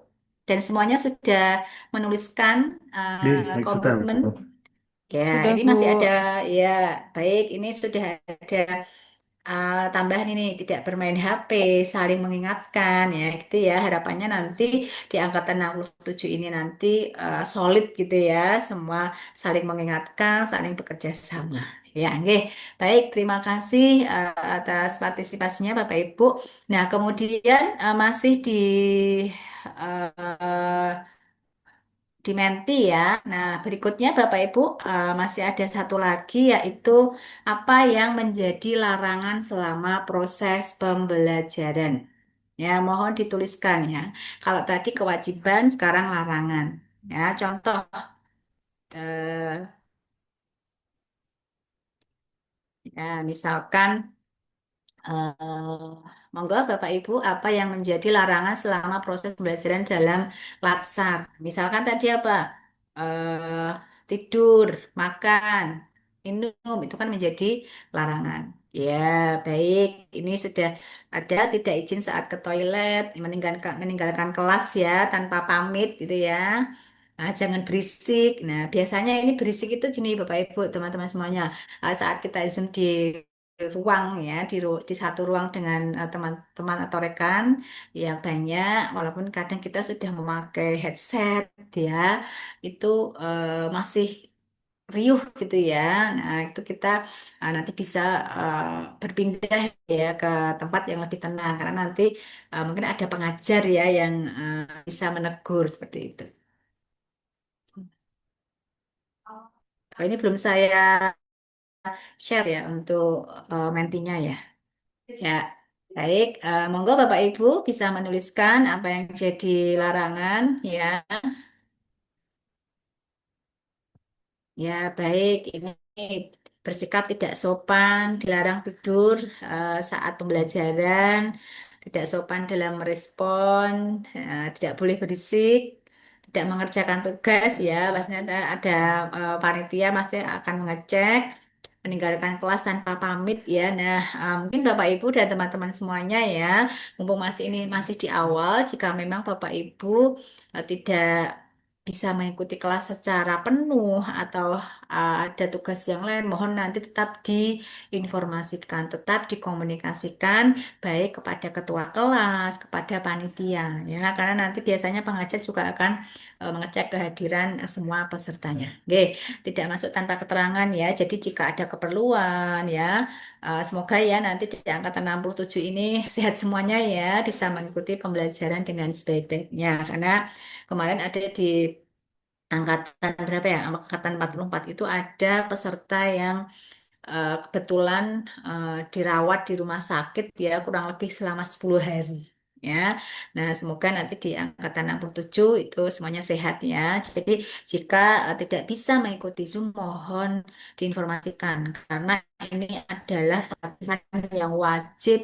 dan semuanya sudah menuliskan Sudah, komitmen. Bu. Ya, Sudah, ini Bu. masih ada ya. Baik, ini sudah ada tambahan ini tidak bermain HP, saling mengingatkan ya gitu ya. Harapannya nanti di angkatan 67 ini nanti solid gitu ya. Semua saling mengingatkan, saling bekerja sama. Ya, oke. Baik, terima kasih atas partisipasinya Bapak Ibu. Nah, kemudian masih di eh, di Menti ya. Nah, berikutnya Bapak Ibu masih ada satu lagi yaitu apa yang menjadi larangan selama proses pembelajaran. Ya, mohon dituliskan ya. Kalau tadi kewajiban, sekarang larangan. Ya, contoh eh, ya misalkan monggo Bapak Ibu, apa yang menjadi larangan selama proses pembelajaran dalam Latsar? Misalkan tadi apa? Eh, Tidur, makan, minum, itu kan menjadi larangan. Ya, baik. Ini sudah ada tidak izin saat ke toilet, meninggalkan kelas ya tanpa pamit gitu ya. Jangan berisik. Nah, biasanya ini berisik itu gini, Bapak Ibu, teman-teman semuanya. Saat kita zoom di ruang ya, di satu ruang dengan teman-teman atau rekan yang banyak, walaupun kadang kita sudah memakai headset ya, itu masih riuh gitu ya. Nah, itu kita nanti bisa eh, berpindah ya ke tempat yang lebih tenang karena nanti mungkin ada pengajar ya yang bisa menegur seperti itu. Oh, ini belum saya share ya untuk mentinya ya. Ya, baik. Monggo Bapak Ibu bisa menuliskan apa yang jadi larangan ya. Ya, baik. Ini bersikap tidak sopan, dilarang tidur saat pembelajaran, tidak sopan dalam merespon, tidak boleh berisik, tidak mengerjakan tugas ya. Pastinya ada panitia pasti akan mengecek, meninggalkan kelas tanpa pamit ya. Nah, mungkin Bapak Ibu dan teman-teman semuanya ya, mumpung ini masih di awal, jika memang Bapak Ibu tidak bisa mengikuti kelas secara penuh atau ada tugas yang lain, mohon nanti tetap diinformasikan, tetap dikomunikasikan baik kepada ketua kelas, kepada panitia ya, karena nanti biasanya pengajar juga akan mengecek kehadiran semua pesertanya. Oke, tidak masuk tanpa keterangan ya. Jadi jika ada keperluan ya, semoga ya nanti di angkatan 67 ini sehat semuanya ya, bisa mengikuti pembelajaran dengan sebaik-baiknya. Karena kemarin ada di angkatan berapa ya? Angkatan 44 itu ada peserta yang kebetulan dirawat di rumah sakit ya kurang lebih selama 10 hari. Ya, nah semoga nanti di angkatan 67 itu semuanya sehat ya. Jadi jika tidak bisa mengikuti Zoom, mohon diinformasikan karena ini adalah pelatihan yang wajib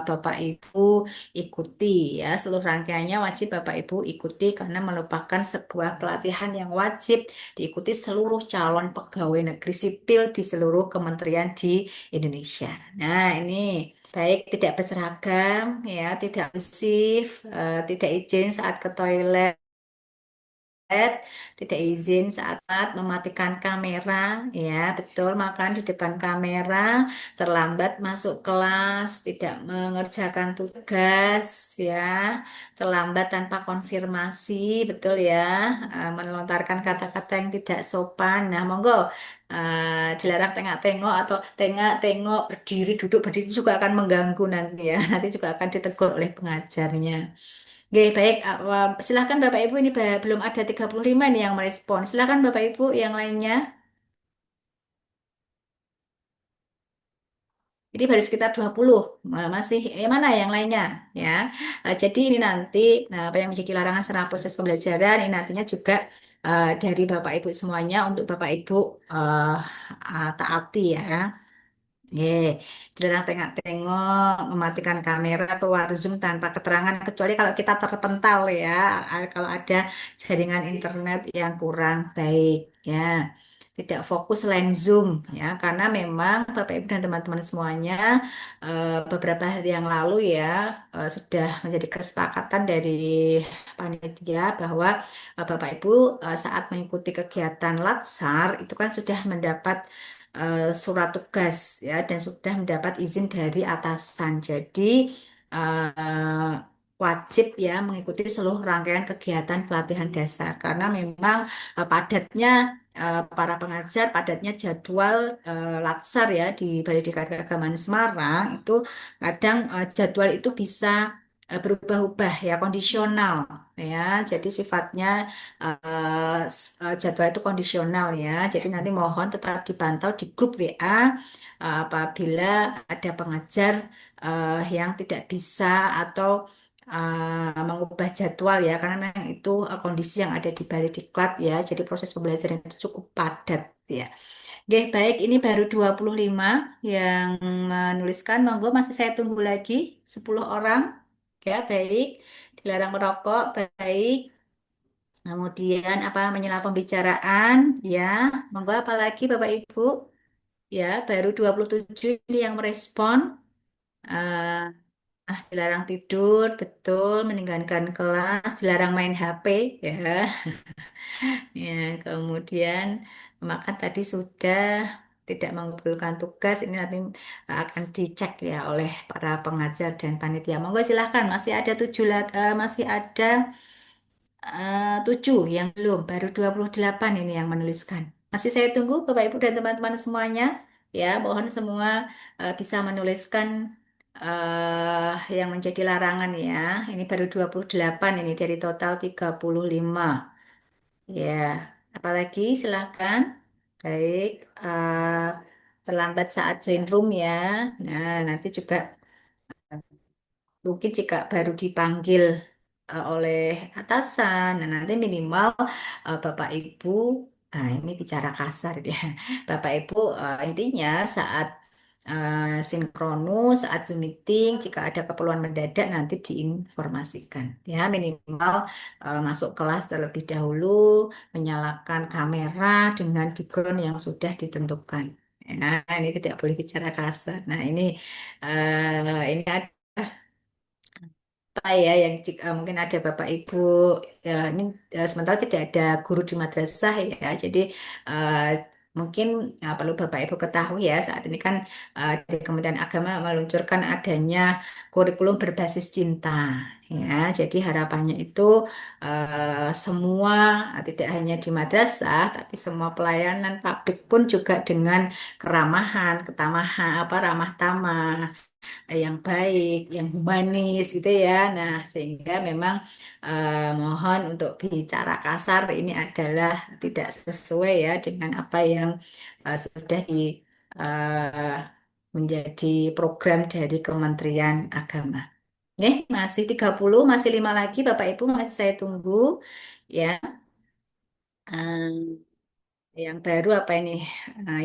Bapak Ibu ikuti ya. Seluruh rangkaiannya wajib Bapak Ibu ikuti karena merupakan sebuah pelatihan yang wajib diikuti seluruh calon pegawai negeri sipil di seluruh kementerian di Indonesia. Nah, ini baik tidak berseragam, ya, tidak usif, tidak izin saat ke toilet, tidak izin saat mematikan kamera, ya betul, makan di depan kamera, terlambat masuk kelas, tidak mengerjakan tugas, ya, terlambat tanpa konfirmasi, betul ya, melontarkan kata-kata yang tidak sopan. Nah, monggo dilarang tengok-tengok atau tengok-tengok berdiri, duduk berdiri itu juga akan mengganggu nanti ya, nanti juga akan ditegur oleh pengajarnya. Oke, baik. Silakan Bapak Ibu ini belum ada 35 nih yang merespon. Silakan Bapak Ibu yang lainnya. Jadi baru sekitar 20. Masih mana yang lainnya ya. Jadi ini nanti apa yang menjadi larangan selama proses pembelajaran ini nantinya juga dari Bapak Ibu semuanya untuk Bapak Ibu taati ya. Dilarang tengok-tengok, mematikan kamera keluar Zoom tanpa keterangan, kecuali kalau kita terpental ya, kalau ada jaringan internet yang kurang baik ya. Tidak fokus selain Zoom ya, karena memang Bapak Ibu dan teman-teman semuanya beberapa hari yang lalu ya sudah menjadi kesepakatan dari panitia bahwa Bapak Ibu saat mengikuti kegiatan Latsar itu kan sudah mendapat surat tugas ya dan sudah mendapat izin dari atasan. Jadi eh, wajib ya mengikuti seluruh rangkaian kegiatan pelatihan dasar karena memang padatnya para pengajar, padatnya jadwal Latsar ya di Balai Diklat Keagamaan Semarang itu kadang jadwal itu bisa berubah-ubah ya, kondisional ya. Jadi sifatnya jadwal itu kondisional ya. Jadi nanti mohon tetap dipantau di grup WA apabila ada pengajar yang tidak bisa atau mengubah jadwal ya, karena memang itu kondisi yang ada di Bali Diklat ya. Jadi proses pembelajaran itu cukup padat ya. Oke, baik, ini baru 25 yang menuliskan. Monggo masih saya tunggu lagi 10 orang. Ya, baik. Dilarang merokok, baik. Kemudian apa menyela pembicaraan, ya. Monggo apalagi Bapak Ibu? Ya, baru 27 ini yang merespon. Dilarang tidur, betul, meninggalkan kelas, dilarang main HP, ya. Ya, kemudian makan tadi sudah, tidak mengumpulkan tugas, ini nanti akan dicek ya oleh para pengajar dan panitia. Monggo silahkan, masih ada masih ada 7 yang belum, baru 28 ini yang menuliskan. Masih saya tunggu Bapak Ibu dan teman-teman semuanya. Ya, mohon semua bisa menuliskan yang menjadi larangan ya. Ini baru 28 ini dari total 35. Ya, apalagi silahkan. Baik, terlambat saat join room ya. Nah, nanti juga mungkin jika baru dipanggil oleh atasan, nah nanti minimal Bapak Ibu, nah ini bicara kasar ya, Bapak Ibu intinya saat sinkronus, saat Zoom meeting, jika ada keperluan mendadak nanti diinformasikan. Ya minimal masuk kelas terlebih dahulu, menyalakan kamera dengan background yang sudah ditentukan. Nah, ini tidak boleh bicara kasar. Nah, ini ada apa ya yang mungkin ada Bapak Ibu ini sementara tidak ada guru di madrasah ya, jadi eh, mungkin perlu Bapak Ibu ketahui ya, saat ini kan dari Kementerian Agama meluncurkan adanya kurikulum berbasis cinta ya, jadi harapannya itu semua tidak hanya di madrasah tapi semua pelayanan publik pun juga dengan keramahan, ketamahan, apa ramah tamah, yang baik, yang humanis gitu ya. Nah, sehingga memang mohon untuk bicara kasar ini adalah tidak sesuai ya dengan apa yang sudah menjadi program dari Kementerian Agama. Nih, masih 30, masih 5 lagi Bapak Ibu masih saya tunggu ya. Eh, yang baru apa ini?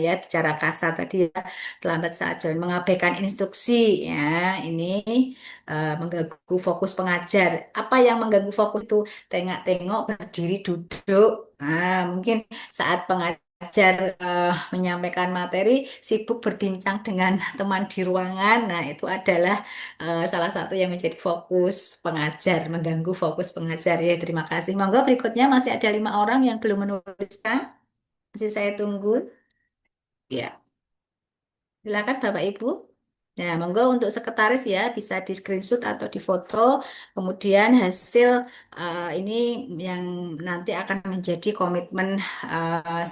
Ya bicara kasar tadi ya, terlambat saat join, mengabaikan instruksi ya, ini mengganggu fokus pengajar. Apa yang mengganggu fokus itu? Tengok-tengok, berdiri, duduk. Nah, mungkin saat pengajar menyampaikan materi, sibuk berbincang dengan teman di ruangan. Nah, itu adalah salah satu yang menjadi fokus pengajar, mengganggu fokus pengajar. Ya, terima kasih. Monggo berikutnya masih ada 5 orang yang belum menuliskan. Masih saya tunggu. Ya, silakan Bapak Ibu. Nah, monggo untuk sekretaris ya bisa di screenshot atau di foto. Kemudian hasil ini yang nanti akan menjadi komitmen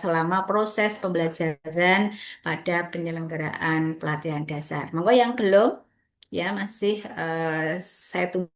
selama proses pembelajaran pada penyelenggaraan pelatihan dasar. Monggo yang belum ya masih saya tunggu